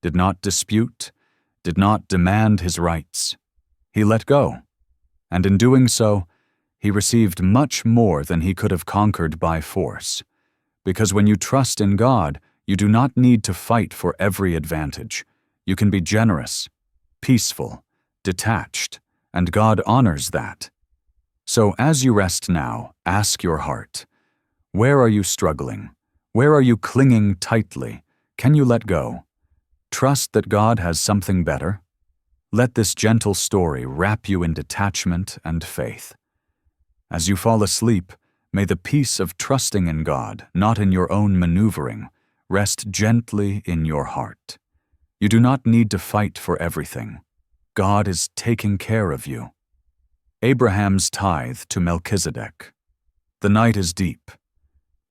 did not dispute, did not demand his rights. He let go, and in doing so, he received much more than he could have conquered by force. Because when you trust in God, you do not need to fight for every advantage. You can be generous, peaceful, detached, and God honors that. So as you rest now, ask your heart, where are you struggling? Where are you clinging tightly? Can you let go? Trust that God has something better. Let this gentle story wrap you in detachment and faith. As you fall asleep, may the peace of trusting in God, not in your own maneuvering, rest gently in your heart. You do not need to fight for everything. God is taking care of you. Abraham's tithe to Melchizedek. The night is deep.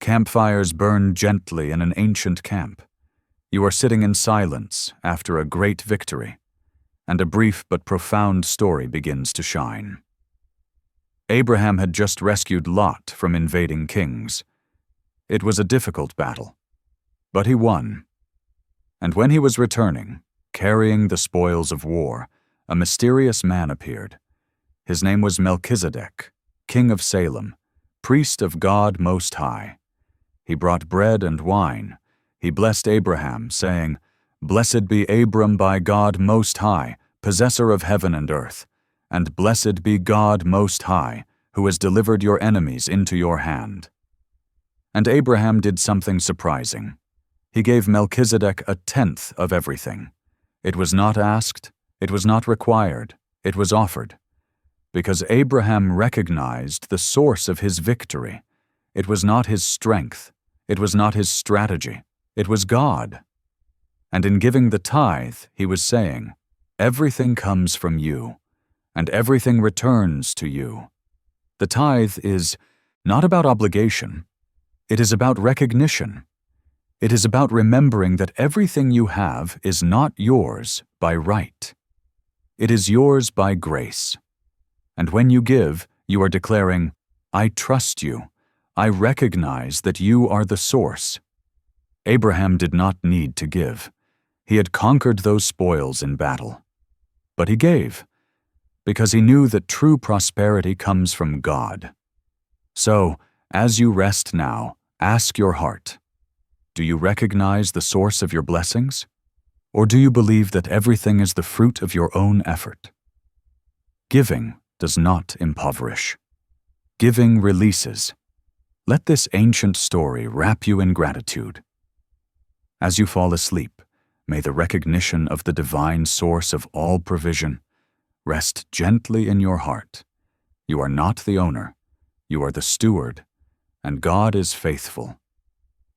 Campfires burn gently in an ancient camp. You are sitting in silence after a great victory, and a brief but profound story begins to shine. Abraham had just rescued Lot from invading kings. It was a difficult battle, but he won. And when he was returning, carrying the spoils of war, a mysterious man appeared. His name was Melchizedek, king of Salem, priest of God Most High. He brought bread and wine. He blessed Abraham, saying, "Blessed be Abram by God Most High, possessor of heaven and earth, and blessed be God Most High, who has delivered your enemies into your hand." And Abraham did something surprising. He gave Melchizedek a tenth of everything. It was not asked, it was not required, it was offered. Because Abraham recognized the source of his victory. It was not his strength, it was not his strategy, it was God. And in giving the tithe, he was saying, "Everything comes from you, and everything returns to you." The tithe is not about obligation, it is about recognition. It is about remembering that everything you have is not yours by right. It is yours by grace. And when you give, you are declaring, "I trust you. I recognize that you are the source." Abraham did not need to give. He had conquered those spoils in battle. But he gave, because he knew that true prosperity comes from God. So, as you rest now, ask your heart, do you recognize the source of your blessings? Or do you believe that everything is the fruit of your own effort? Giving does not impoverish. Giving releases. Let this ancient story wrap you in gratitude. As you fall asleep, may the recognition of the divine source of all provision rest gently in your heart. You are not the owner, you are the steward, and God is faithful.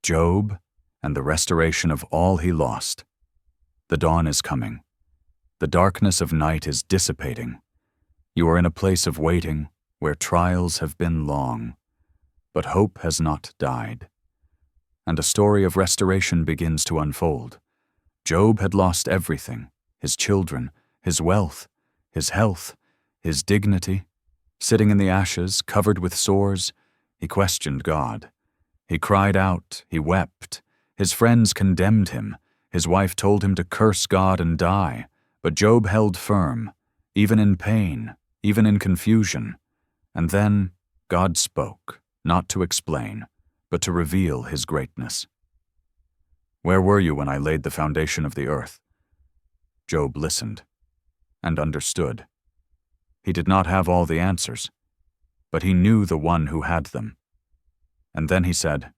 Job and the restoration of all he lost. The dawn is coming. The darkness of night is dissipating. You are in a place of waiting where trials have been long, but hope has not died. And a story of restoration begins to unfold. Job had lost everything: his children, his wealth, his health, his dignity. Sitting in the ashes, covered with sores, he questioned God. He cried out, he wept. His friends condemned him. His wife told him to curse God and die. But Job held firm, even in pain, even in confusion. And then God spoke, not to explain, but to reveal his greatness. Where were you when I laid the foundation of the earth? Job listened and understood. He did not have all the answers, but he knew the one who had them. And then he said,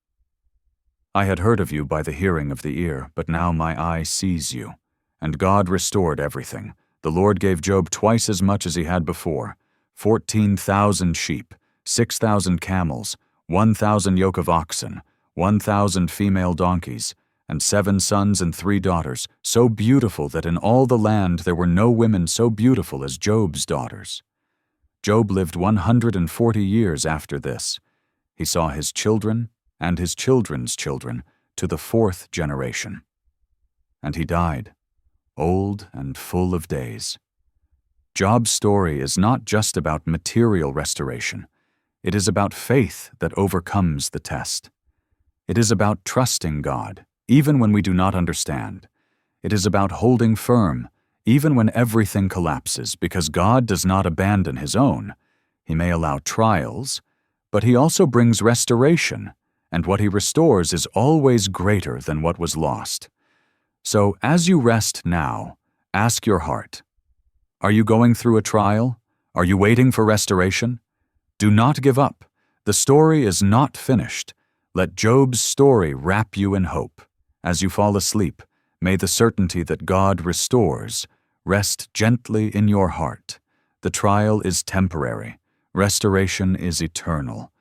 I had heard of you by the hearing of the ear, but now my eye sees you. And God restored everything. The Lord gave Job twice as much as he had before: 14,000 sheep, 6,000 camels, 1,000 yoke of oxen, 1,000 female donkeys, and 7 sons and 3 daughters, so beautiful that in all the land there were no women so beautiful as Job's daughters. Job lived 140 years after this. He saw his children and his children's children to the 4th generation. And he died, old and full of days. Job's story is not just about material restoration. It is about faith that overcomes the test. It is about trusting God, even when we do not understand. It is about holding firm, even when everything collapses, because God does not abandon his own. He may allow trials, but he also brings restoration, and what he restores is always greater than what was lost. So as you rest now, ask your heart, are you going through a trial? Are you waiting for restoration? Do not give up. The story is not finished. Let Job's story wrap you in hope. As you fall asleep, may the certainty that God restores rest gently in your heart. The trial is temporary. Restoration is eternal.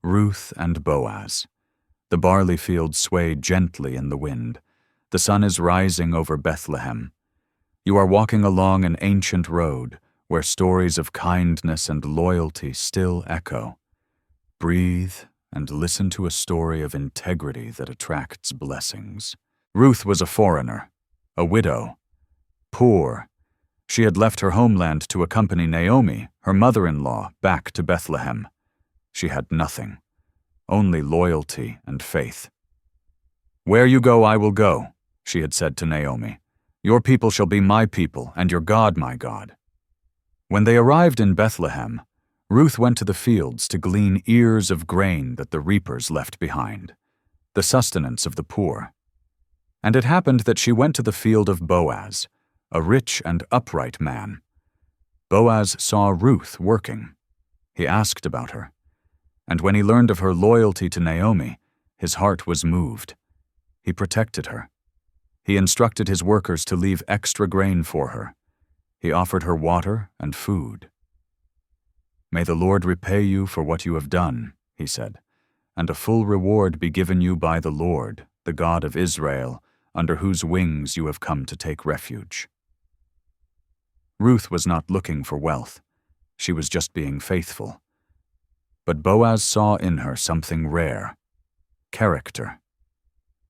Ruth and Boaz. The barley fields sway gently in the wind. The sun is rising over Bethlehem. You are walking along an ancient road where stories of kindness and loyalty still echo. Breathe and listen to a story of integrity that attracts blessings. Ruth was a foreigner, a widow, poor. She had left her homeland to accompany Naomi, her mother-in-law, back to Bethlehem. She had nothing, only loyalty and faith. Where you go, I will go, she had said to Naomi. Your people shall be my people, and your God my God. When they arrived in Bethlehem, Ruth went to the fields to glean ears of grain that the reapers left behind, the sustenance of the poor. And it happened that she went to the field of Boaz, a rich and upright man. Boaz saw Ruth working. He asked about her. And when he learned of her loyalty to Naomi, his heart was moved. He protected her. He instructed his workers to leave extra grain for her. He offered her water and food. May the Lord repay you for what you have done, he said, and a full reward be given you by the Lord, the God of Israel, under whose wings you have come to take refuge. Ruth was not looking for wealth. She was just being faithful. But Boaz saw in her something rare: character.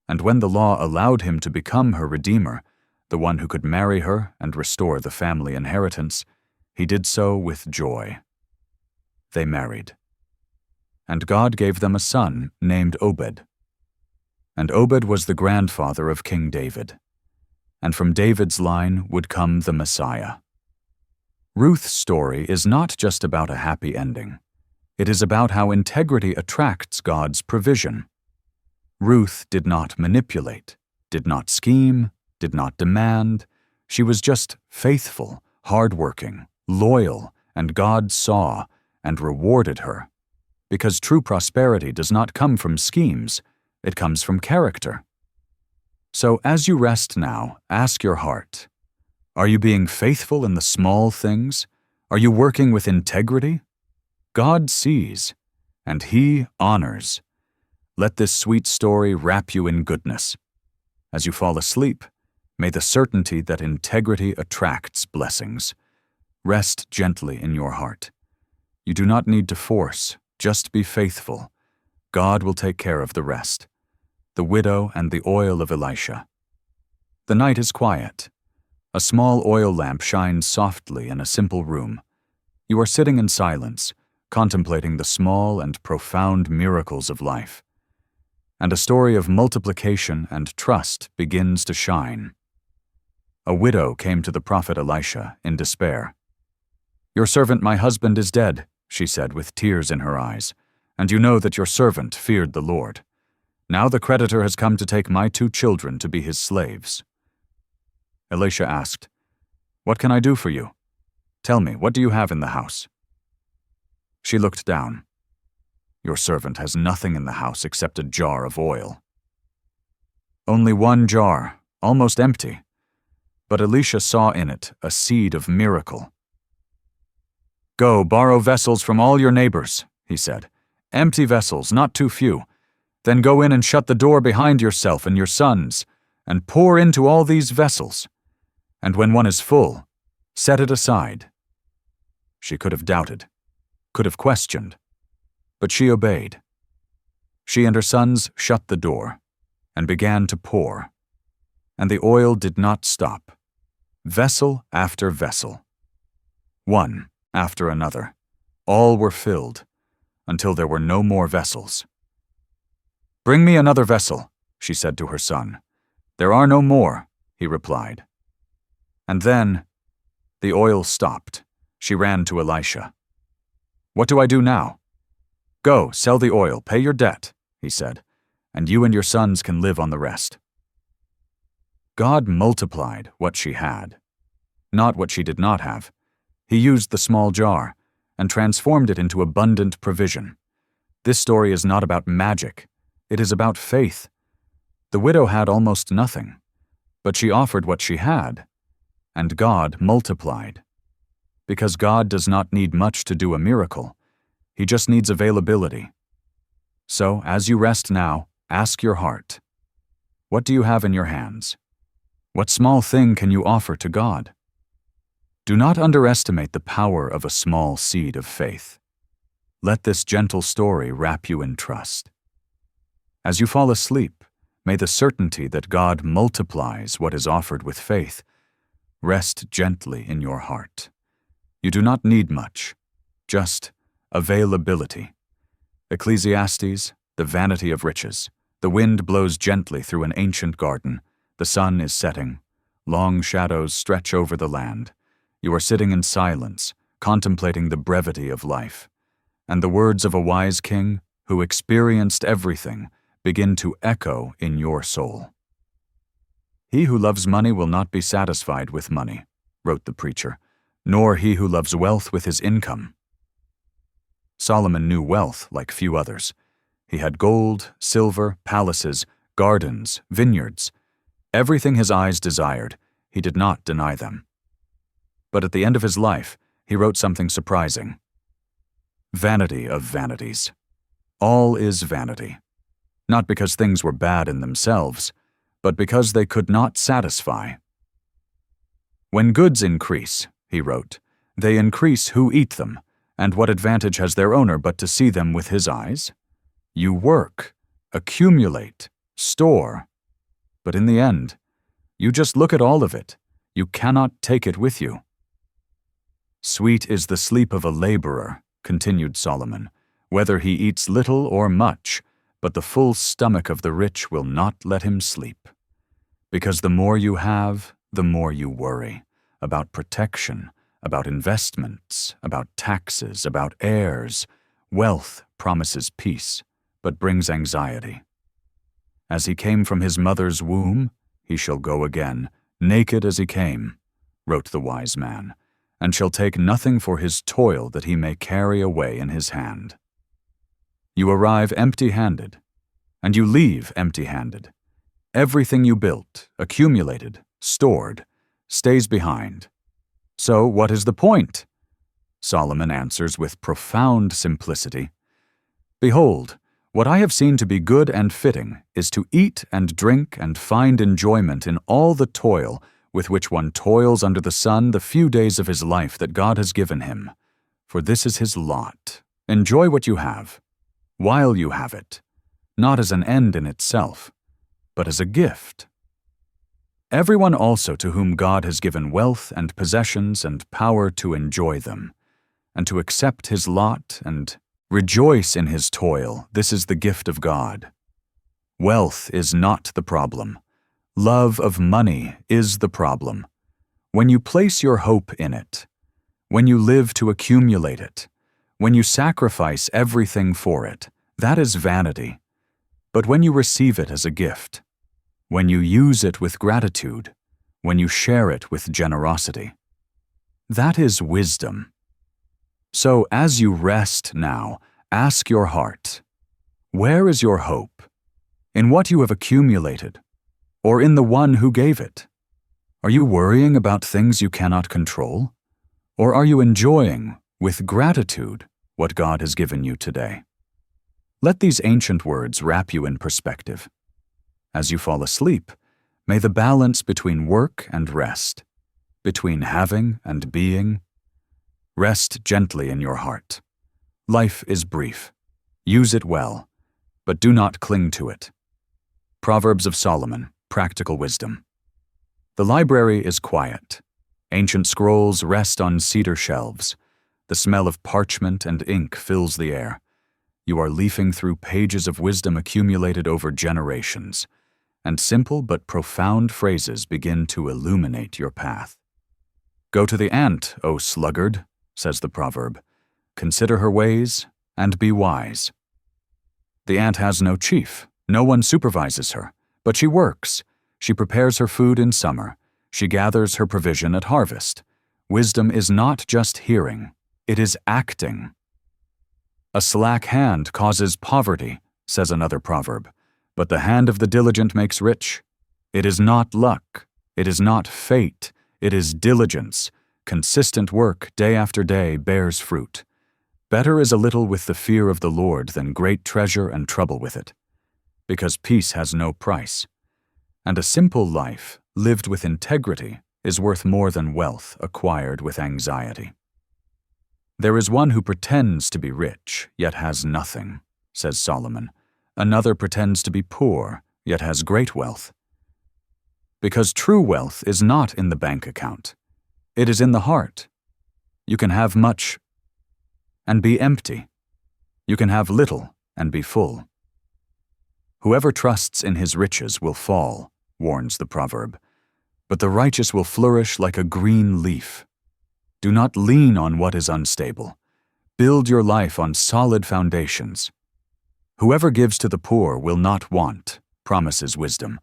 And when the law allowed him to become her redeemer, the one who could marry her and restore the family inheritance, he did so with joy. They married. And God gave them a son named Obed. And Obed was the grandfather of King David. And from David's line would come the Messiah. Ruth's story is not just about a happy ending. It is about how integrity attracts God's provision. Ruth did not manipulate, did not scheme, did not demand. She was just faithful, hardworking, loyal, and God saw and rewarded her. Because true prosperity does not come from schemes, it comes from character. So as you rest now, ask your heart, are you being faithful in the small things? Are you working with integrity? God sees, and He honors. Let this sweet story wrap you in goodness. As you fall asleep, may the certainty that integrity attracts blessings Rest gently in your heart. You do not need to force, just be faithful. God will take care of the rest. The widow and the oil of Elisha. The night is quiet. A small oil lamp shines softly in a simple room. You are sitting in silence, contemplating the small and profound miracles of life. And a story of multiplication and trust begins to shine. A widow came to the prophet Elisha in despair. "Your servant, my husband, is dead," she said with tears in her eyes, "and you know that your servant feared the Lord. Now the creditor has come to take my 2 children to be his slaves." Elisha asked, "What can I do for you? Tell me, what do you have in the house?" She looked down. "Your servant has nothing in the house except a jar of oil." Only 1 jar, almost empty. But Elisha saw in it a seed of miracle. "Go, borrow vessels from all your neighbors," he said. "Empty vessels, not too few. Then go in and shut the door behind yourself and your sons, and pour into all these vessels. And when one is full, set it aside." She could have doubted, could have questioned, but she obeyed. She and her sons shut the door and began to pour, and the oil did not stop. Vessel after vessel, one after another, all were filled until there were no more vessels. "Bring me another vessel," she said to her son. "There are no more," he replied. And then the oil stopped. She ran to Elisha. "What do I do now?" "Go, sell the oil, pay your debt," he said, "and you and your sons can live on the rest." God multiplied what she had, not what she did not have. He used the small jar and transformed it into abundant provision. This story is not about magic. It is about faith. The widow had almost nothing, but she offered what she had, and God multiplied. Because God does not need much to do a miracle. He just needs availability. So, as you rest now, ask your heart, what do you have in your hands? What small thing can you offer to God? Do not underestimate the power of a small seed of faith. Let this gentle story wrap you in trust. As you fall asleep, may the certainty that God multiplies what is offered with faith rest gently in your heart. You do not need much, just availability. Ecclesiastes, the vanity of riches. The wind blows gently through an ancient garden. The sun is setting. Long shadows stretch over the land. You are sitting in silence, contemplating the brevity of life. And the words of a wise king, who experienced everything, begin to echo in your soul. "He who loves money will not be satisfied with money," wrote the preacher, "nor he who loves wealth with his income." Solomon knew wealth like few others. He had gold, silver, palaces, gardens, vineyards. Everything his eyes desired, he did not deny them. But at the end of his life, he wrote something surprising. Vanity of vanities. All is vanity. Not because things were bad in themselves, but because they could not satisfy. "When goods increase," he wrote, "they increase who eat them, and what advantage has their owner but to see them with his eyes? You work, accumulate, store, but in the end, you just look at all of it. You cannot take it with you." "Sweet is the sleep of a laborer," continued Solomon, "whether he eats little or much, but the full stomach of the rich will not let him sleep. Because the more you have, the more you worry about protection, about investments, about taxes, about heirs. Wealth promises peace, but brings anxiety. As he came from his mother's womb, he shall go again, naked as he came, wrote the wise man, and shall take nothing for his toil that he may carry away in his hand. You arrive empty-handed, and you leave empty-handed. Everything you built, accumulated, stored, stays behind. So what is the point? Solomon answers with profound simplicity. Behold, what I have seen to be good and fitting is to eat and drink and find enjoyment in all the toil with which one toils under the sun the few days of his life that God has given him. For this is his lot. Enjoy what you have, while you have it, not as an end in itself, but as a gift. Everyone also to whom God has given wealth and possessions and power to enjoy them, and to accept his lot and rejoice in his toil, this is the gift of God. Wealth is not the problem. Love of money is the problem. When you place your hope in it, when you live to accumulate it, when you sacrifice everything for it, that is vanity. But when you receive it as a gift, when you use it with gratitude, when you share it with generosity, that is wisdom. So as you rest now, ask your heart, where is your hope? In what you have accumulated, or in the one who gave it? Are you worrying about things you cannot control? Or are you enjoying, with gratitude, what God has given you today? Let these ancient words wrap you in perspective. As you fall asleep, may the balance between work and rest, between having and being, rest gently in your heart. Life is brief. Use it well, but do not cling to it. Proverbs of Solomon, Practical Wisdom. The library is quiet. Ancient scrolls rest on cedar shelves. The smell of parchment and ink fills the air. You are leafing through pages of wisdom accumulated over generations, and simple but profound phrases begin to illuminate your path. Go to the ant, O sluggard, says the proverb. Consider her ways and be wise. The ant has no chief. No one supervises her, but she works. She prepares her food in summer. She gathers her provision at harvest. Wisdom is not just hearing, it is acting. A slack hand causes poverty, says another proverb, but the hand of the diligent makes rich. It is not luck, it is not fate, it is diligence. Consistent work day after day bears fruit. Better is a little with the fear of the Lord than great treasure and trouble with it, because peace has no price, and a simple life lived with integrity is worth more than wealth acquired with anxiety. There is one who pretends to be rich, yet has nothing, says Solomon. Another pretends to be poor, yet has great wealth. Because true wealth is not in the bank account. It is in the heart. You can have much and be empty. You can have little and be full. Whoever trusts in his riches will fall, warns the proverb, but the righteous will flourish like a green leaf. Do not lean on what is unstable. Build your life on solid foundations. Whoever gives to the poor will not want, promises wisdom,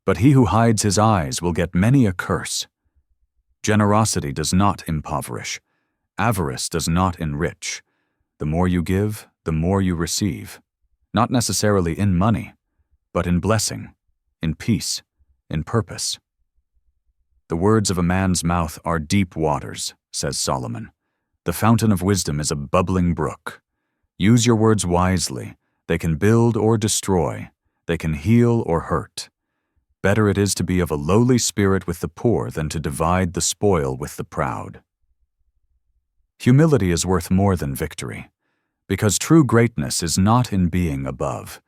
but he who hides his eyes will get many a curse. Generosity does not impoverish. Avarice does not enrich. The more you give, the more you receive, not necessarily in money, but in blessing, in peace, in purpose. The words of a man's mouth are deep waters, says Solomon. The fountain of wisdom is a bubbling brook. Use your words wisely. They can build or destroy. They can heal or hurt. Better it is to be of a lowly spirit with the poor than to divide the spoil with the proud. Humility is worth more than victory, because true greatness is not in being above.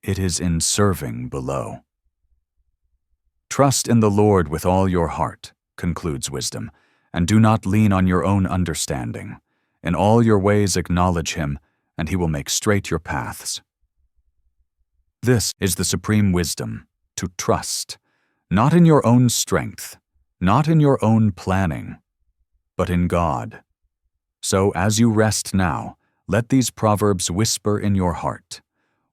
It is in serving below. Trust in the Lord with all your heart, concludes wisdom, and do not lean on your own understanding. In all your ways acknowledge him, and he will make straight your paths. This is the supreme wisdom, to trust, not in your own strength, not in your own planning, but in God. So as you rest now, let these proverbs whisper in your heart.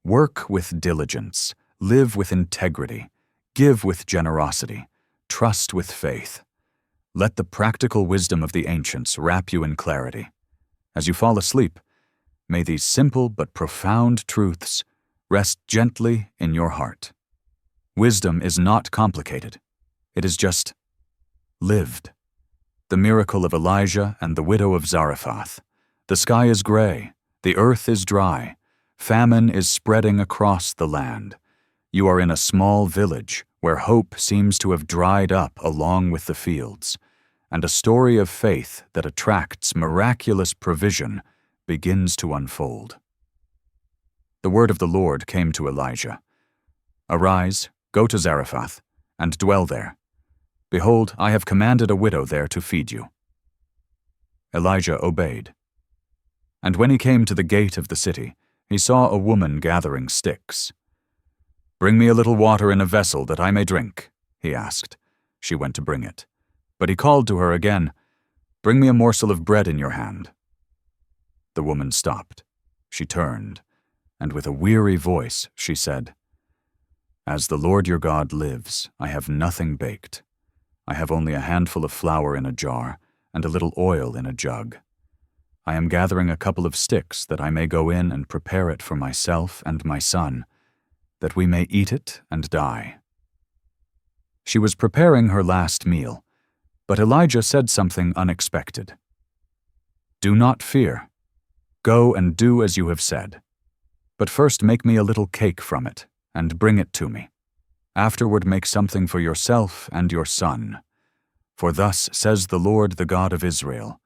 Work with diligence, live with integrity, give with generosity, trust with faith. Let the practical wisdom of the ancients wrap you in clarity. As you fall asleep, may these simple but profound truths rest gently in your heart. Wisdom is not complicated. It is just lived. The miracle of Elijah and the widow of Zarephath. The sky is gray, the earth is dry, famine is spreading across the land. You are in a small village where hope seems to have dried up along with the fields, and a story of faith that attracts miraculous provision begins to unfold. The word of the Lord came to Elijah. "Arise, go to Zarephath, and dwell there. Behold, I have commanded a widow there to feed you." Elijah obeyed. And when he came to the gate of the city, he saw a woman gathering sticks. "Bring me a little water in a vessel that I may drink," he asked. She went to bring it. But he called to her again, "Bring me a morsel of bread in your hand." The woman stopped. She turned, and with a weary voice she said, "As the Lord your God lives, I have nothing baked. I have only a handful of flour in a jar and a little oil in a jug. I am gathering a couple of sticks that I may go in and prepare it for myself and my son, that we may eat it and die." She was preparing her last meal, but Elijah said something unexpected. "Do not fear. Go and do as you have said. But first make me a little cake from it, and bring it to me. Afterward make something for yourself and your son. For thus says the Lord, the God of Israel,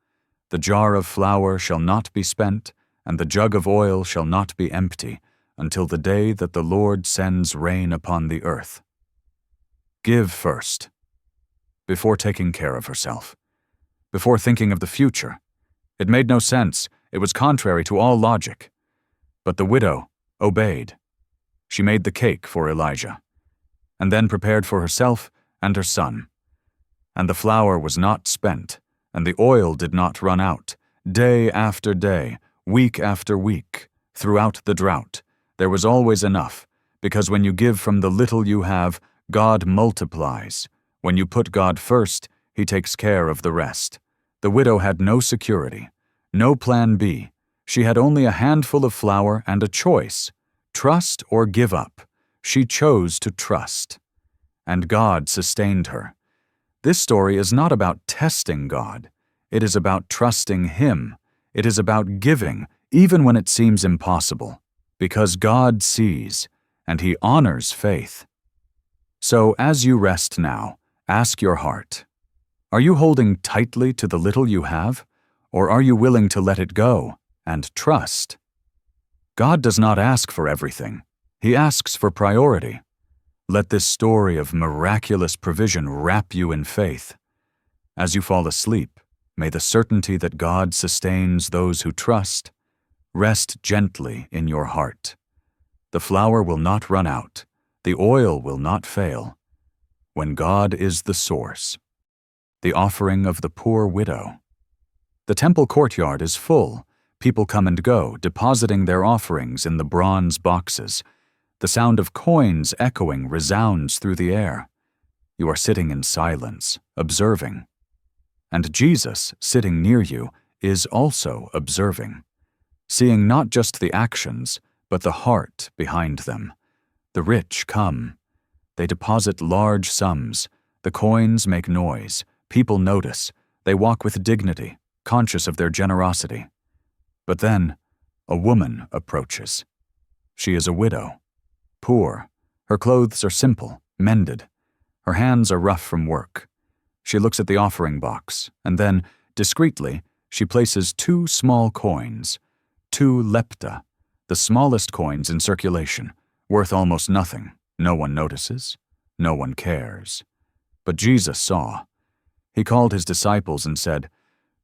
the jar of flour shall not be spent, and the jug of oil shall not be empty, until the day that the Lord sends rain upon the earth. Give first, before taking care of herself, before thinking of the future. It made no sense. It was contrary to all logic. But the widow obeyed. She made the cake for Elijah, and then prepared for herself and her son. And the flour was not spent, and the oil did not run out. Day after day, week after week, throughout the drought, there was always enough, because when you give from the little you have, God multiplies. When you put God first, He takes care of the rest. The widow had no security, no plan B. She had only a handful of flour and a choice: trust or give up. She chose to trust. And God sustained her. This story is not about testing God. It is about trusting Him. It is about giving, even when it seems impossible, because God sees, and He honors faith. So as you rest now, ask your heart, are you holding tightly to the little you have, or are you willing to let it go and trust? God does not ask for everything. He asks for priority. Let this story of miraculous provision wrap you in faith. As you fall asleep, may the certainty that God sustains those who trust rest gently in your heart. The flour will not run out. The oil will not fail. When God is the source. The offering of the poor widow. The temple courtyard is full. People come and go, depositing their offerings in the bronze boxes. The sound of coins echoing resounds through the air. You are sitting in silence, observing. And Jesus, sitting near you, is also observing, seeing not just the actions, but the heart behind them. The rich come. They deposit large sums. The coins make noise. People notice. They walk with dignity, conscious of their generosity. But then, a woman approaches. She is a widow. Poor. Her clothes are simple, mended. Her hands are rough from work. She looks at the offering box, and then, discreetly, she places 2 small coins, 2 lepta, the smallest coins in circulation, worth almost nothing. No one notices. No one cares. But Jesus saw. He called His disciples and said,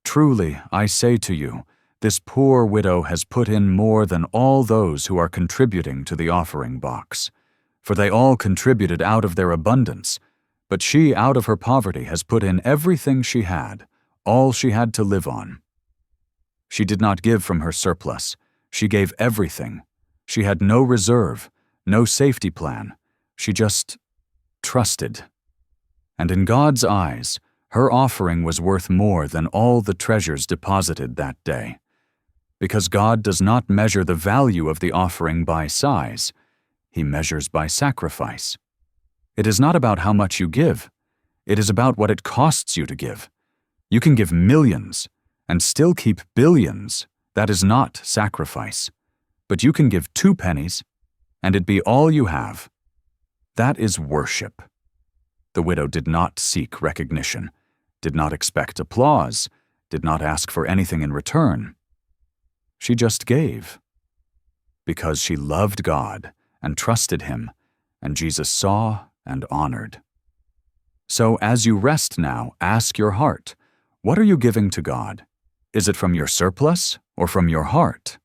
"Truly, I say to you, this poor widow has put in more than all those who are contributing to the offering box. For they all contributed out of their abundance, but she out of her poverty has put in everything she had, all she had to live on. She did not give from her surplus. She gave everything. She had no reserve, no safety plan. She just trusted. And in God's eyes, her offering was worth more than all the treasures deposited that day. Because God does not measure the value of the offering by size. He measures by sacrifice. It is not about how much you give. It is about what it costs you to give. You can give millions and still keep billions. That is not sacrifice. But you can give 2 pennies and it be all you have. That is worship. The widow did not seek recognition, did not expect applause, did not ask for anything in return. She just gave. Because she loved God and trusted Him, and Jesus saw and honored. So as you rest now, ask your heart, what are you giving to God? Is it from your surplus or from your heart?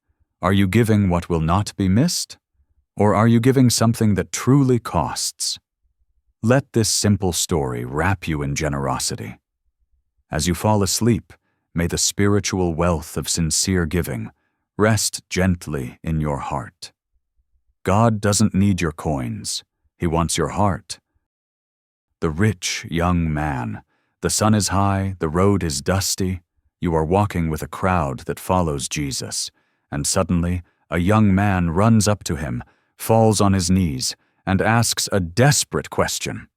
Are you giving what will not be missed? Or are you giving something that truly costs? Let this simple story wrap you in generosity. As you fall asleep, may the spiritual wealth of sincere giving rest gently in your heart. God doesn't need your coins. He wants your heart. The rich young man. The sun is high, the road is dusty. You are walking with a crowd that follows Jesus, and suddenly a young man runs up to him, falls on his knees, and asks a desperate question.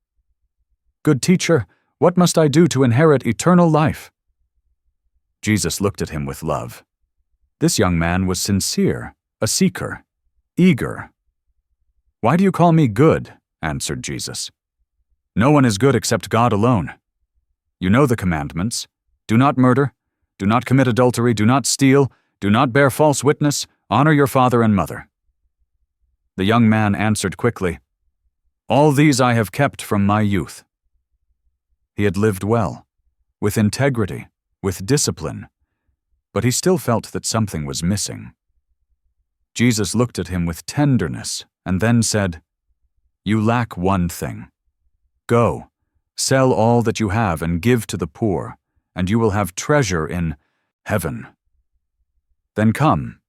"Good teacher, what must I do to inherit eternal life?" Jesus looked at him with love. This young man was sincere, a seeker, eager. "Why do you call me good?" answered Jesus. "No one is good except God alone. You know the commandments. Do not murder, do not commit adultery, do not steal, do not bear false witness, honor your father and mother." The young man answered quickly, "All these I have kept from my youth." He had lived well, with integrity, with discipline, but he still felt that something was missing. Jesus looked at him with tenderness and then said, "You lack one thing. Go, sell all that you have and give to the poor, and you will have treasure in heaven. Then come,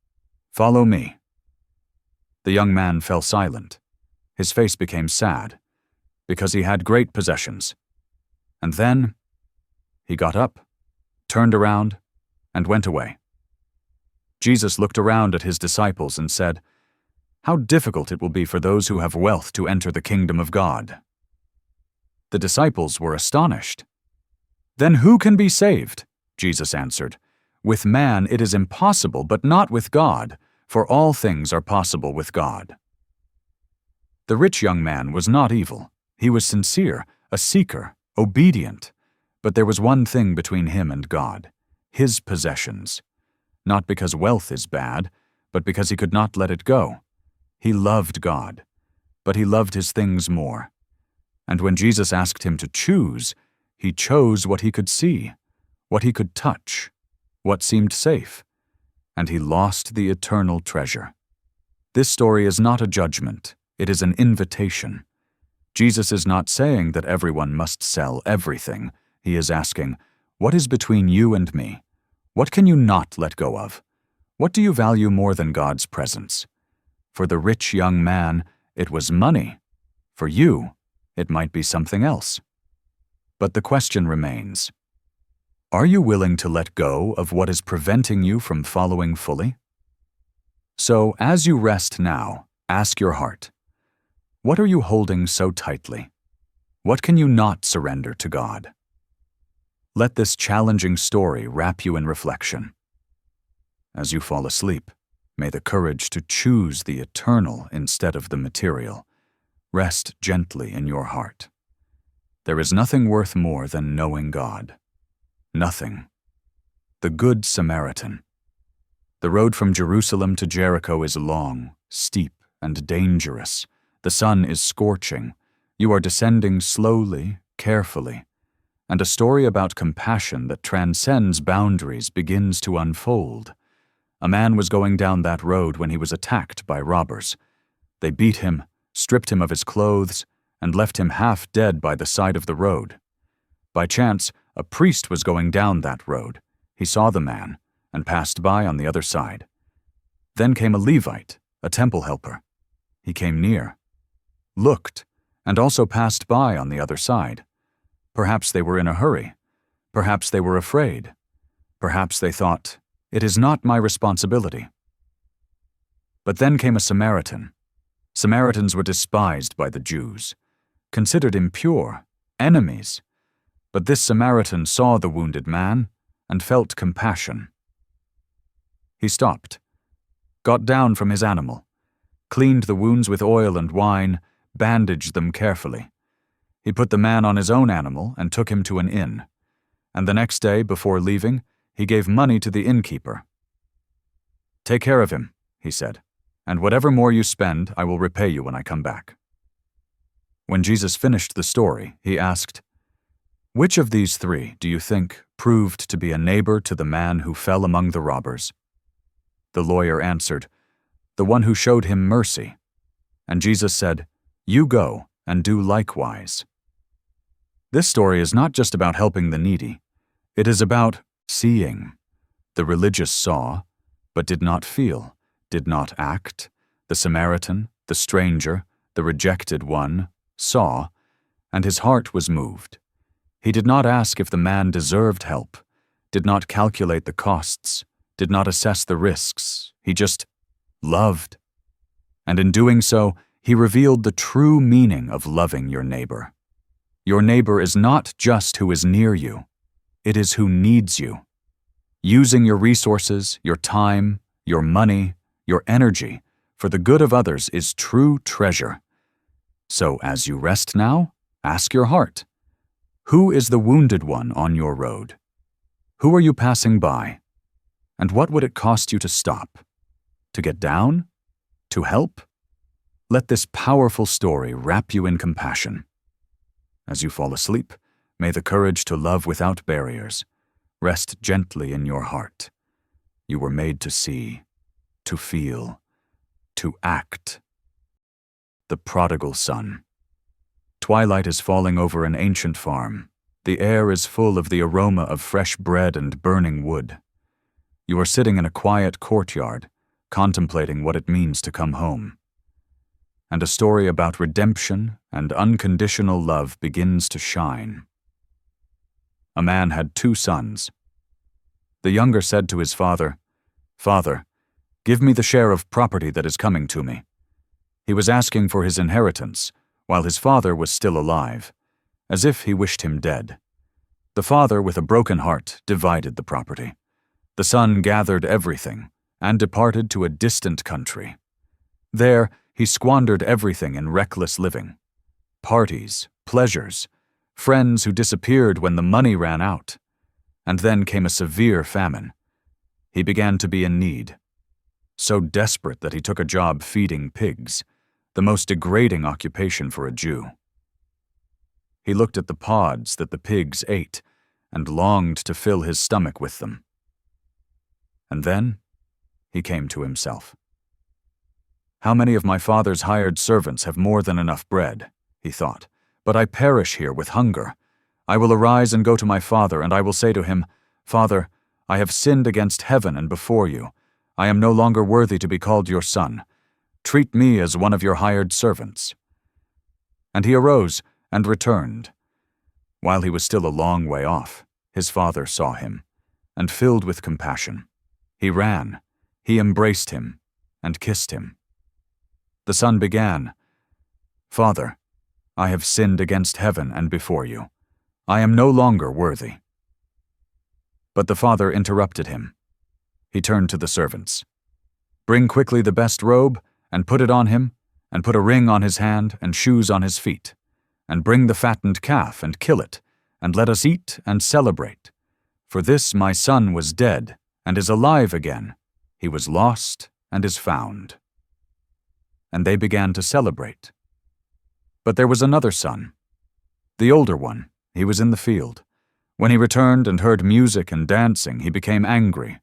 follow me." The young man fell silent. His face became sad, because he had great possessions. And then he got up, turned around, and went away. Jesus looked around at his disciples and said, "How difficult it will be for those who have wealth to enter the kingdom of God." The disciples were astonished. "Then who can be saved?" Jesus answered, "With man it is impossible, but not with God, for all things are possible with God." The rich young man was not evil. He was sincere, a seeker, obedient. But there was one thing between him and God, his possessions. Not because wealth is bad, but because he could not let it go. He loved God, but he loved his things more. And when Jesus asked him to choose, he chose what he could see, what he could touch, what seemed safe, and he lost the eternal treasure. This story is not a judgment, it is an invitation. Jesus is not saying that everyone must sell everything. He is asking, what is between you and me? What can you not let go of? What do you value more than God's presence? For the rich young man, it was money. For you, it might be something else. But the question remains, are you willing to let go of what is preventing you from following fully? So, as you rest now, ask your heart, what are you holding so tightly? What can you not surrender to God? Let this challenging story wrap you in reflection. As you fall asleep, may the courage to choose the eternal instead of the material rest gently in your heart. There is nothing worth more than knowing God. Nothing. The Good Samaritan. The road from Jerusalem to Jericho is long, steep, and dangerous. The sun is scorching. You are descending slowly, carefully, and a story about compassion that transcends boundaries begins to unfold. A man was going down that road when he was attacked by robbers. They beat him, stripped him of his clothes, and left him half dead by the side of the road. By chance, a priest was going down that road. He saw the man and passed by on the other side. Then came a Levite, a temple helper. He came near, looked, and also passed by on the other side. Perhaps they were in a hurry. Perhaps they were afraid. Perhaps they thought, "It is not my responsibility." But then came a Samaritan. Samaritans were despised by the Jews, considered impure, enemies. But this Samaritan saw the wounded man and felt compassion. He stopped, got down from his animal, cleaned the wounds with oil and wine, bandaged them carefully. He put the man on his own animal and took him to an inn. And the next day, before leaving, he gave money to the innkeeper. "Take care of him," he said, "and whatever more you spend, I will repay you when I come back." When Jesus finished the story, he asked, "Which of these three, do you think, proved to be a neighbor to the man who fell among the robbers?" The lawyer answered, "The one who showed him mercy." And Jesus said, "You go and do likewise." This story is not just about helping the needy. It is about seeing. The religious saw, but did not feel, did not act. The Samaritan, the stranger, the rejected one, saw, and his heart was moved. He did not ask if the man deserved help, did not calculate the costs, did not assess the risks. He just loved. And in doing so, he revealed the true meaning of loving your neighbor. Your neighbor is not just who is near you, it is who needs you. Using your resources, your time, your money, your energy for the good of others is true treasure. So as you rest now, ask your heart, who is the wounded one on your road? Who are you passing by? And what would it cost you to stop? To get down? To help? Let this powerful story wrap you in compassion. As you fall asleep, may the courage to love without barriers rest gently in your heart. You were made to see, to feel, to act. The Prodigal Son. Twilight is falling over an ancient farm. The air is full of the aroma of fresh bread and burning wood. You are sitting in a quiet courtyard, contemplating what it means to come home. And a story about redemption and unconditional love begins to shine. A man had 2 sons. The younger said to his father, "Father, give me the share of property that is coming to me." He was asking for his inheritance, while his father was still alive, as if he wished him dead. The father, with a broken heart, divided the property. The son gathered everything and departed to a distant country. There, he squandered everything in reckless living. Parties, pleasures, friends who disappeared when the money ran out. And then came a severe famine. He began to be in need. So desperate that he took a job feeding pigs, the most degrading occupation for a Jew. He looked at the pods that the pigs ate and longed to fill his stomach with them. And then he came to himself. "How many of my father's hired servants have more than enough bread?" he thought. "But I perish here with hunger. I will arise and go to my father, and I will say to him, 'Father, I have sinned against heaven and before you. I am no longer worthy to be called your son. Treat me as one of your hired servants.' And he arose and returned. While he was still a long way off, his father saw him, and filled with compassion, he ran, he embraced him, and kissed him. The son began, 'Father, I have sinned against heaven and before you. I am no longer worthy.' But the father interrupted him. He turned to the servants. 'Bring quickly the best robe, and put it on him, and put a ring on his hand and shoes on his feet. And bring the fattened calf and kill it, and let us eat and celebrate. For this my son was dead, and is alive again. He was lost, and is found.' And they began to celebrate. But there was another son, the older one. He was in the field. When he returned and heard music and dancing, he became angry.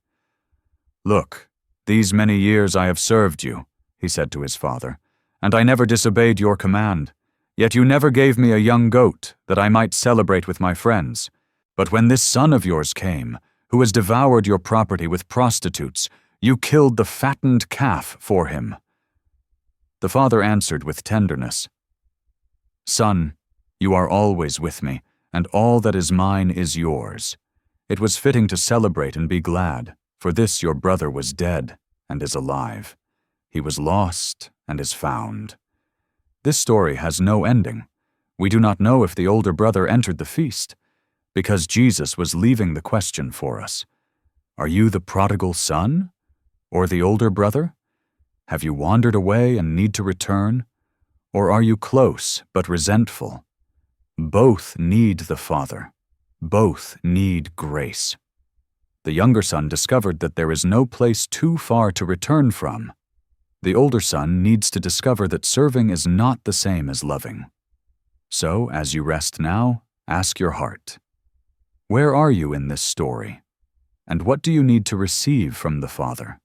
'Look, these many years I have served you,' he said to his father, 'and I never disobeyed your command. Yet you never gave me a young goat that I might celebrate with my friends. But when this son of yours came, who has devoured your property with prostitutes, you killed the fattened calf for him.' The father answered with tenderness, 'Son, you are always with me, and all that is mine is yours. It was fitting to celebrate and be glad, for this your brother was dead and is alive. He was lost and is found.' This story has no ending. We do not know if the older brother entered the feast, because Jesus was leaving the question for us. Are you the prodigal son, or the older brother? Have you wandered away and need to return? Or are you close but resentful? Both need the Father. Both need grace. The younger son discovered that there is no place too far to return from. The older son needs to discover that serving is not the same as loving. So, as you rest now, ask your heart, where are you in this story? And what do you need to receive from the Father?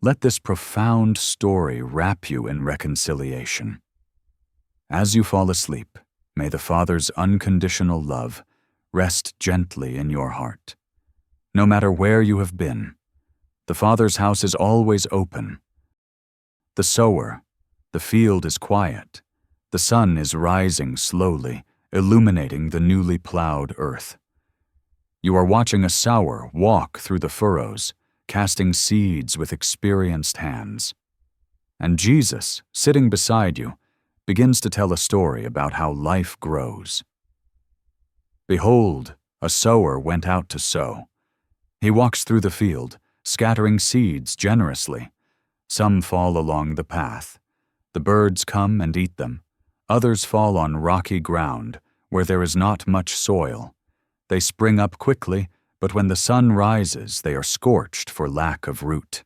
Let this profound story wrap you in reconciliation. As you fall asleep, may the Father's unconditional love rest gently in your heart. No matter where you have been, the Father's house is always open. The sower, the field is quiet. The sun is rising slowly, illuminating the newly plowed earth. You are watching a sower walk through the furrows, casting seeds with experienced hands. And Jesus, sitting beside you, begins to tell a story about how life grows. Behold, a sower went out to sow. He walks through the field, scattering seeds generously. Some fall along the path. The birds come and eat them. Others fall on rocky ground, where there is not much soil. They spring up quickly, but when the sun rises, they are scorched for lack of root.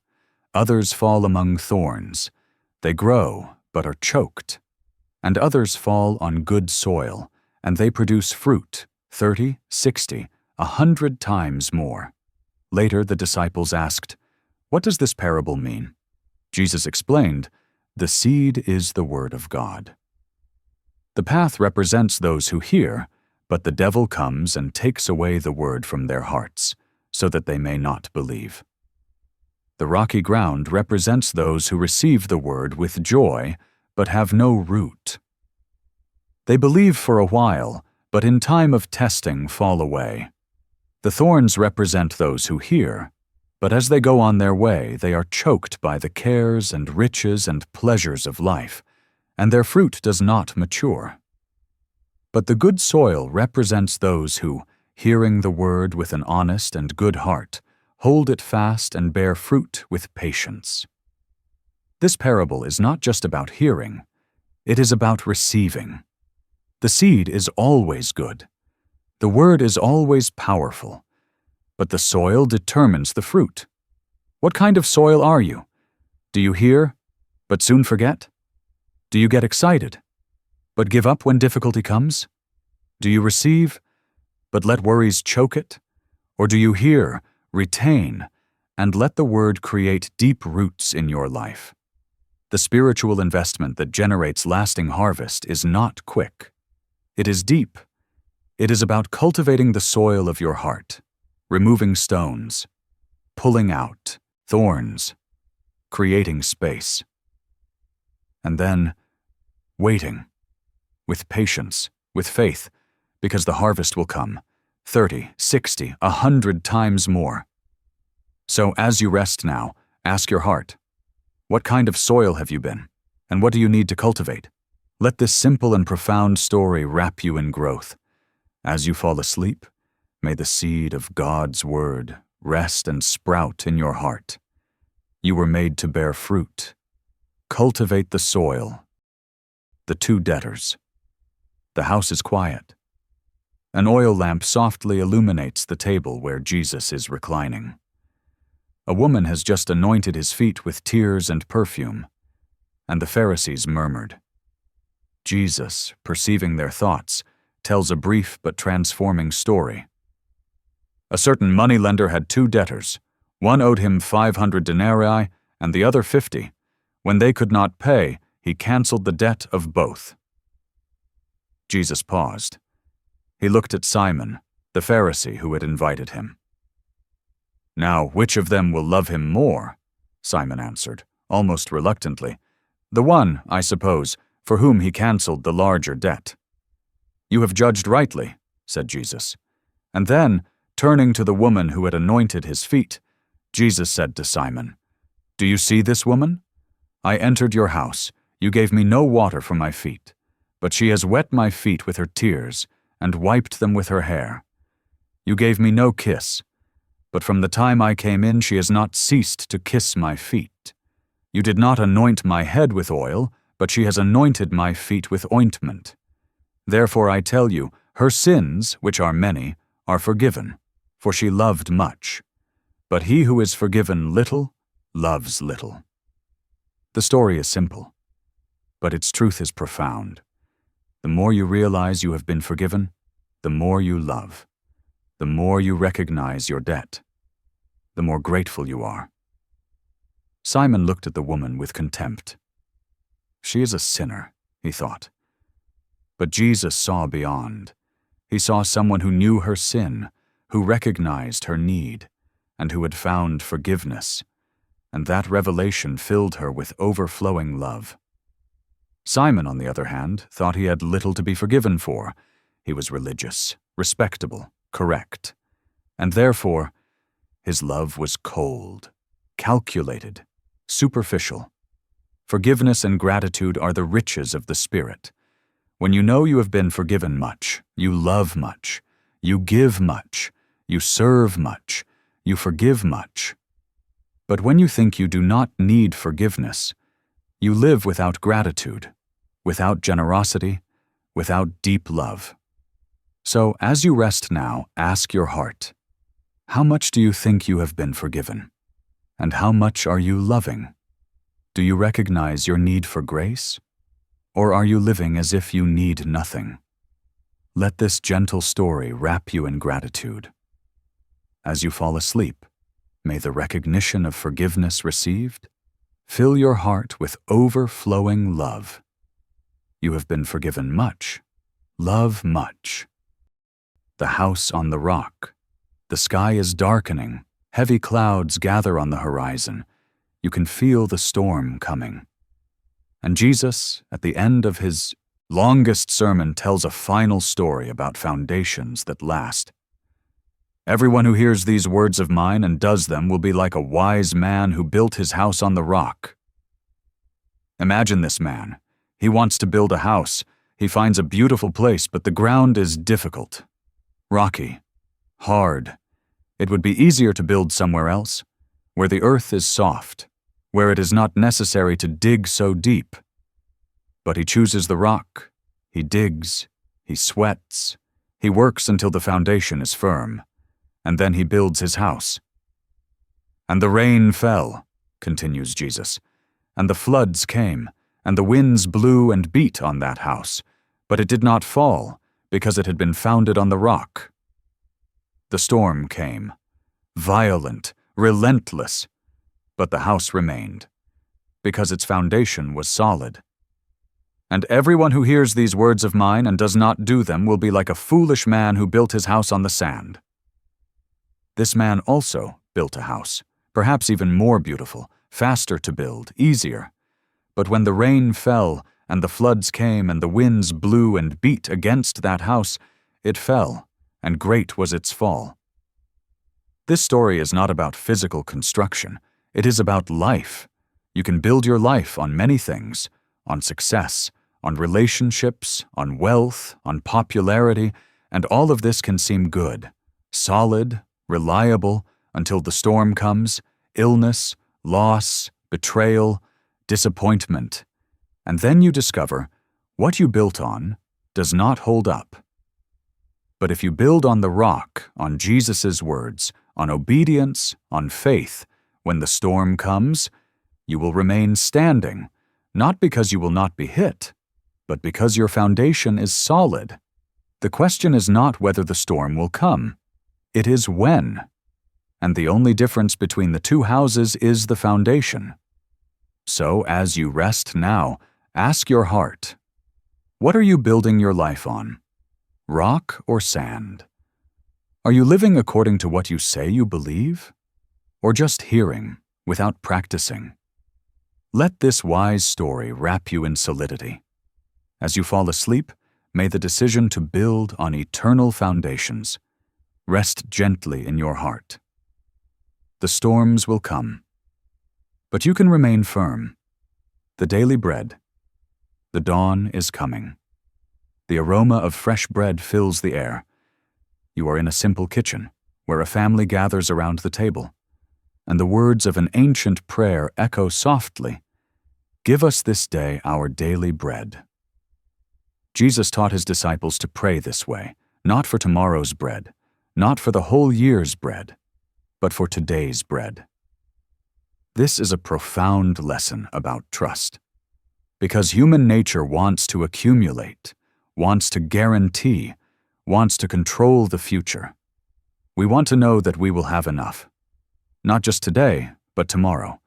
Others fall among thorns. They grow, but are choked. And others fall on good soil, and they produce fruit, 30, 60, 100 times more. Later the disciples asked, "What does this parable mean?" Jesus explained, "The seed is the word of God." The path represents those who hear, but the devil comes and takes away the word from their hearts, so that they may not believe. The rocky ground represents those who receive the word with joy, but have no root. They believe for a while, but in time of testing fall away. The thorns represent those who hear, but as they go on their way, they are choked by the cares and riches and pleasures of life, and their fruit does not mature. But the good soil represents those who, hearing the word with an honest and good heart, hold it fast and bear fruit with patience. This parable is not just about hearing, it is about receiving. The seed is always good. The word is always powerful, but the soil determines the fruit. What kind of soil are you? Do you hear, but soon forget? Do you get excited, but give up when difficulty comes? Do you receive, but let worries choke it? Or do you hear, retain, and let the word create deep roots in your life? The spiritual investment that generates lasting harvest is not quick. It is deep. It is about cultivating the soil of your heart, removing stones, pulling out thorns, creating space. And then, waiting, with patience, with faith, because the harvest will come, 30, 60, 100 times more. So as you rest now, ask your heart, what kind of soil have you been, and what do you need to cultivate? Let this simple and profound story wrap you in growth. As you fall asleep, may the seed of God's word rest and sprout in your heart. You were made to bear fruit. Cultivate the soil. The two debtors. The house is quiet. An oil lamp softly illuminates the table where Jesus is reclining. A woman has just anointed his feet with tears and perfume, and the Pharisees murmured. Jesus, perceiving their thoughts, tells a brief but transforming story. A certain moneylender had 2 debtors. One owed him 500 denarii and the other 50. When they could not pay, he canceled the debt of both. Jesus paused. He looked at Simon, the Pharisee who had invited him. "Now, which of them will love him more?" Simon answered, almost reluctantly. "The one, I suppose, for whom he canceled the larger debt." "You have judged rightly," said Jesus. And then, turning to the woman who had anointed his feet, Jesus said to Simon, "Do you see this woman? I entered your house. You gave me no water for my feet, but she has wet my feet with her tears and wiped them with her hair. You gave me no kiss, but from the time I came in she has not ceased to kiss my feet. You did not anoint my head with oil, but she has anointed my feet with ointment. Therefore I tell you, her sins, which are many, are forgiven, for she loved much. But he who is forgiven little, loves little." The story is simple, but its truth is profound. The more you realize you have been forgiven, the more you love. The more you recognize your debt, the more grateful you are. Simon looked at the woman with contempt. "She is a sinner," he thought. But Jesus saw beyond. He saw someone who knew her sin, who recognized her need, and who had found forgiveness, and that revelation filled her with overflowing love. Simon, on the other hand, thought he had little to be forgiven for. He was religious, respectable, correct, and therefore his love was cold, calculated, superficial. Forgiveness and gratitude are the riches of the Spirit. When you know you have been forgiven much, you love much, you give much, you serve much, you forgive much. But when you think you do not need forgiveness, you live without gratitude, without generosity, without deep love. So, as you rest now, ask your heart, how much do you think you have been forgiven? And how much are you loving? Do you recognize your need for grace? Or are you living as if you need nothing? Let this gentle story wrap you in gratitude. As you fall asleep, may the recognition of forgiveness received fill your heart with overflowing love. You have been forgiven much. Love much. The house on the rock. The sky is darkening. Heavy clouds gather on the horizon. You can feel the storm coming. And Jesus, at the end of his longest sermon, tells a final story about foundations that last. "Everyone who hears these words of mine and does them will be like a wise man who built his house on the rock." Imagine this man. He wants to build a house. He finds a beautiful place, but the ground is difficult, rocky, hard. It would be easier to build somewhere else, where the earth is soft, where it is not necessary to dig so deep. But he chooses the rock. He digs. He sweats. He works until the foundation is firm, and then he builds his house. "And the rain fell," continues Jesus, "and the floods came, and the winds blew and beat on that house, but it did not fall, because it had been founded on the rock. The storm came, violent, relentless, but the house remained, because its foundation was solid. And everyone who hears these words of mine and does not do them will be like a foolish man who built his house on the sand. This man also built a house, perhaps even more beautiful, faster to build, easier. But when the rain fell, and the floods came, and the winds blew and beat against that house, it fell, and great was its fall." This story is not about physical construction. It is about life. You can build your life on many things, on success, on relationships, on wealth, on popularity, and all of this can seem good, solid, reliable, until the storm comes, illness, loss, betrayal, disappointment, and then you discover what you built on does not hold up. But if you build on the rock, on Jesus' words, on obedience, on faith, when the storm comes, you will remain standing, not because you will not be hit, but because your foundation is solid. The question is not whether the storm will come. It is when. And the only difference between the two houses is the foundation. So, as you rest now, ask your heart, what are you building your life on? Rock or sand? Are you living according to what you say you believe? Or just hearing, without practicing? Let this wise story wrap you in solidity. As you fall asleep, may the decision to build on eternal foundations rest gently in your heart. The storms will come, but you can remain firm. The daily bread. The dawn is coming. The aroma of fresh bread fills the air. You are in a simple kitchen, where a family gathers around the table, and the words of an ancient prayer echo softly, "Give us this day our daily bread." Jesus taught his disciples to pray this way, not for tomorrow's bread, not for the whole year's bread, but for today's bread. This is a profound lesson about trust, because human nature wants to accumulate, wants to guarantee, wants to control the future. We want to know that we will have enough, not just today, but tomorrow,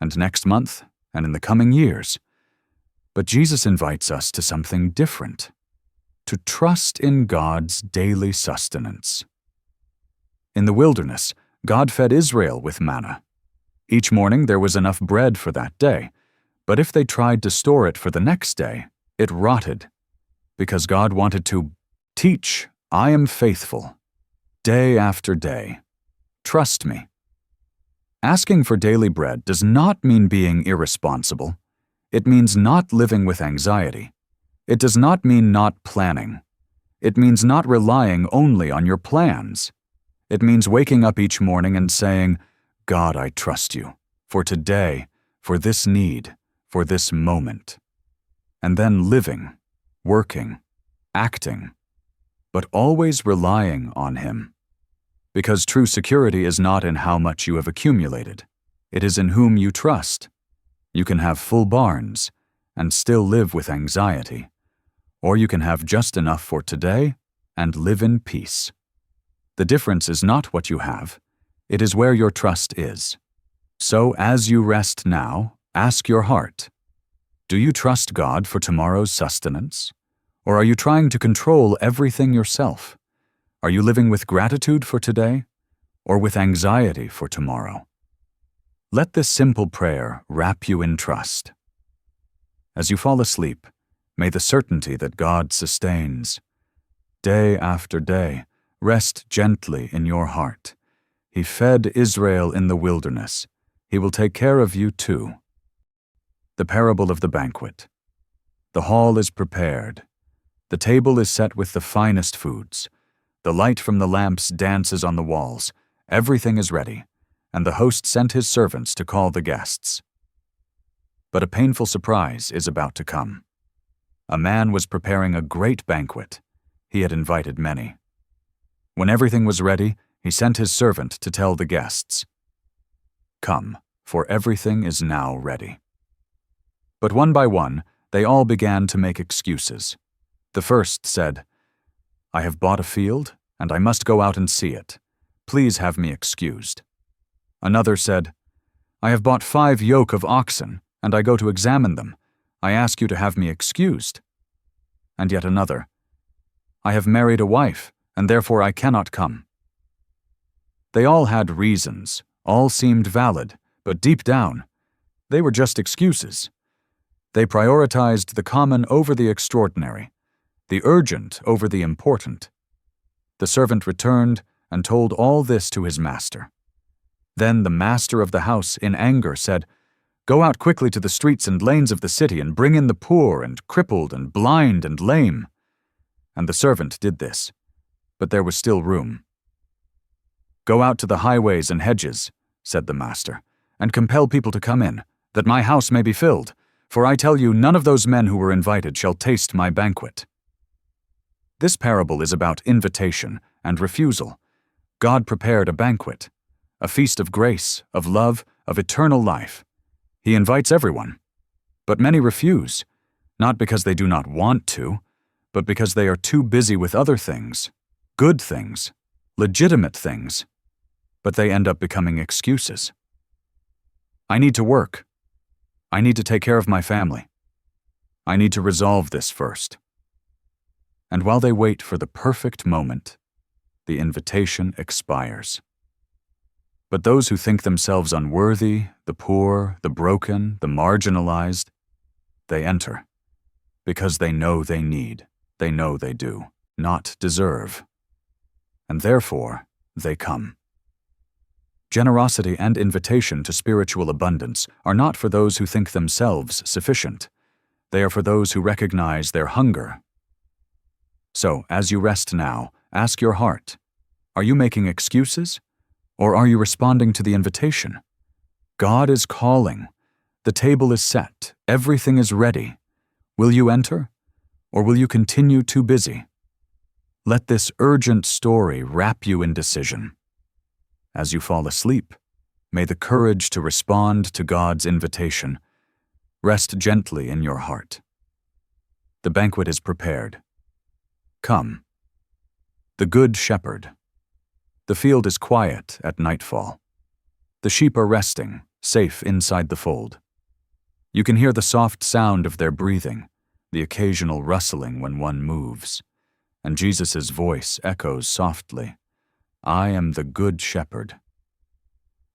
and next month, and in the coming years. But Jesus invites us to something different, to trust in God's daily sustenance. In the wilderness, God fed Israel with manna. Each morning there was enough bread for that day, but if they tried to store it for the next day, it rotted, because God wanted to teach, I am faithful, day after day. Trust me. Asking for daily bread does not mean being irresponsible. It means not living with anxiety. It does not mean not planning. It means not relying only on your plans. It means waking up each morning and saying, God, I trust you, for today, for this need, for this moment. And then living, working, acting, but always relying on Him. Because true security is not in how much you have accumulated. It is in whom you trust. You can have full barns and still live with anxiety, or you can have just enough for today and live in peace. The difference is not what you have, it is where your trust is. So as you rest now, ask your heart, do you trust God for tomorrow's sustenance? Or are you trying to control everything yourself? Are you living with gratitude for today, or with anxiety for tomorrow? Let this simple prayer wrap you in trust. As you fall asleep, may the certainty that God sustains, day after day, rest gently in your heart. He fed Israel in the wilderness. He will take care of you too. The Parable of the Banquet. The hall is prepared. The table is set with the finest foods. The light from the lamps dances on the walls. Everything is ready, and the host sent his servants to call the guests. But a painful surprise is about to come. A man was preparing a great banquet. He had invited many. When everything was ready, he sent his servant to tell the guests, Come, for everything is now ready. But one by one, they all began to make excuses. The first said, I have bought a field, and I must go out and see it. Please have me excused. Another said, I have bought 5 yoke of oxen, and I go to examine them. I ask you to have me excused. And yet another, I have married a wife, and therefore I cannot come. They all had reasons, all seemed valid, but deep down, they were just excuses. They prioritized the common over the extraordinary, the urgent over the important. The servant returned and told all this to his master. Then the master of the house, in anger, said, Go out quickly to the streets and lanes of the city and bring in the poor and crippled and blind and lame. And the servant did this, but there was still room. Go out to the highways and hedges, said the master, and compel people to come in, that my house may be filled, for I tell you, none of those men who were invited shall taste my banquet. This parable is about invitation and refusal. God prepared a banquet, a feast of grace, of love, of eternal life. He invites everyone, but many refuse, not because they do not want to, but because they are too busy with other things, good things, legitimate things, but they end up becoming excuses. I need to work. I need to take care of my family. I need to resolve this first. And while they wait for the perfect moment, the invitation expires. But those who think themselves unworthy, the poor, the broken, the marginalized, they enter, because they know they need, they know they do, not deserve. And therefore, they come. Generosity and invitation to spiritual abundance are not for those who think themselves sufficient. They are for those who recognize their hunger. So, as you rest now, ask your heart, are you making excuses, or are you responding to the invitation? God is calling. The table is set. Everything is ready. Will you enter, Or will you continue too busy? Let this urgent story wrap you in decision. As you fall asleep, may the courage to respond to God's invitation rest gently in your heart. The banquet is prepared. Come. The Good Shepherd. The field is quiet at nightfall. The sheep are resting, safe inside the fold. You can hear the soft sound of their breathing, the occasional rustling when one moves, and Jesus' voice echoes softly, "I am the Good Shepherd."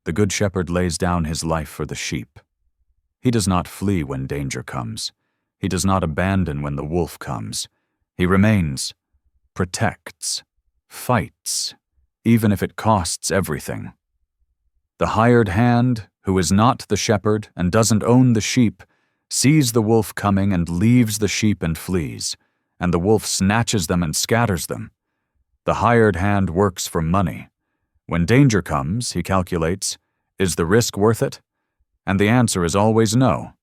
The Good Shepherd lays down his life for the sheep. He does not flee when danger comes. He does not abandon when the wolf comes. He remains, protects, fights, even if it costs everything. The hired hand, who is not the shepherd and doesn't own the sheep, sees the wolf coming and leaves the sheep and flees, and the wolf snatches them and scatters them. The hired hand works for money. When danger comes, he calculates, is the risk worth it? And the answer is always no.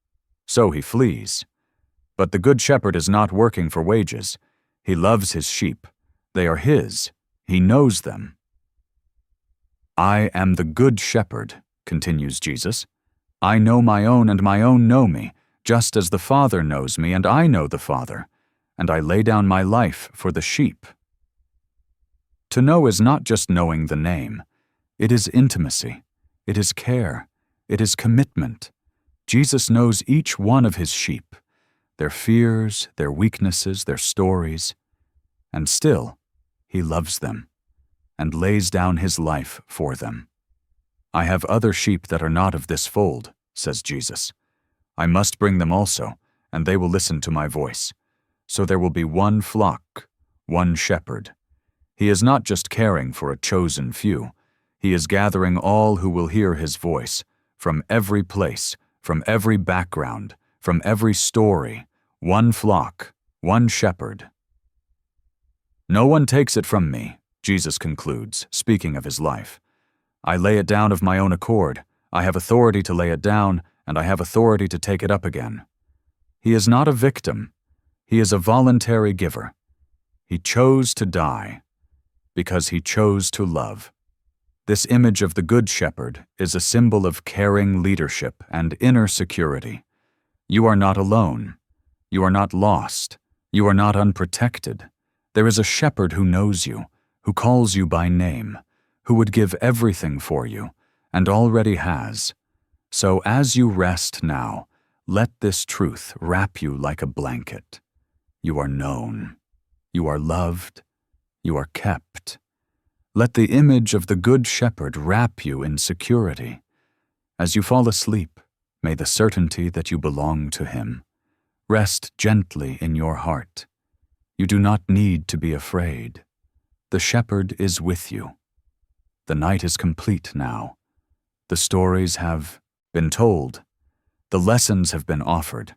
So he flees. But the Good Shepherd is not working for wages. He loves his sheep. They are his. He knows them. "I am the Good Shepherd," continues Jesus. "I know my own, and my own know me, just as the Father knows me, and I know the Father, and I lay down my life for the sheep." To know is not just knowing the name. It is intimacy. It is care. It is commitment. Jesus knows each one of his sheep, their fears, their weaknesses, their stories, and still, he loves them and lays down his life for them. "I have other sheep that are not of this fold," says Jesus. "I must bring them also, and they will listen to my voice. So there will be one flock, one shepherd." He is not just caring for a chosen few. He is gathering all who will hear his voice, from every place, from every background, from every story, one flock, one shepherd. "No one takes it from me," Jesus concludes, speaking of his life. "I lay it down of my own accord. I have authority to lay it down, and I have authority to take it up again." He is not a victim. He is a voluntary giver. He chose to die because he chose to love. This image of the Good Shepherd is a symbol of caring leadership and inner security. You are not alone. You are not lost. You are not unprotected. There is a shepherd who knows you, who calls you by name, who would give everything for you, and already has. So as you rest now, let this truth wrap you like a blanket. You are known. You are loved. You are kept. Let the image of the Good Shepherd wrap you in security. As you fall asleep, may the certainty that you belong to him rest gently in your heart. You do not need to be afraid. The shepherd is with you. The night is complete now. The stories have been told. The lessons have been offered.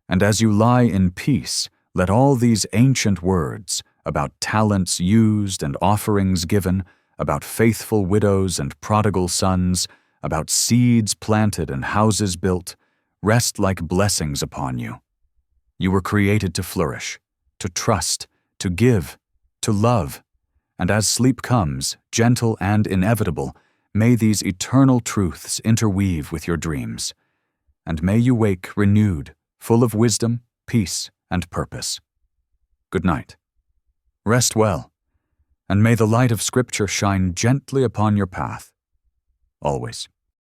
And as you lie in peace, let all these ancient words about talents used and offerings given, about faithful widows and prodigal sons, about seeds planted and houses built, rest like blessings upon you. You were created to flourish, to trust, to give, to love, and as sleep comes, gentle and inevitable, may these eternal truths interweave with your dreams, and may you wake renewed, full of wisdom, peace, and purpose. Good night. Rest well, and may the light of Scripture shine gently upon your path, always.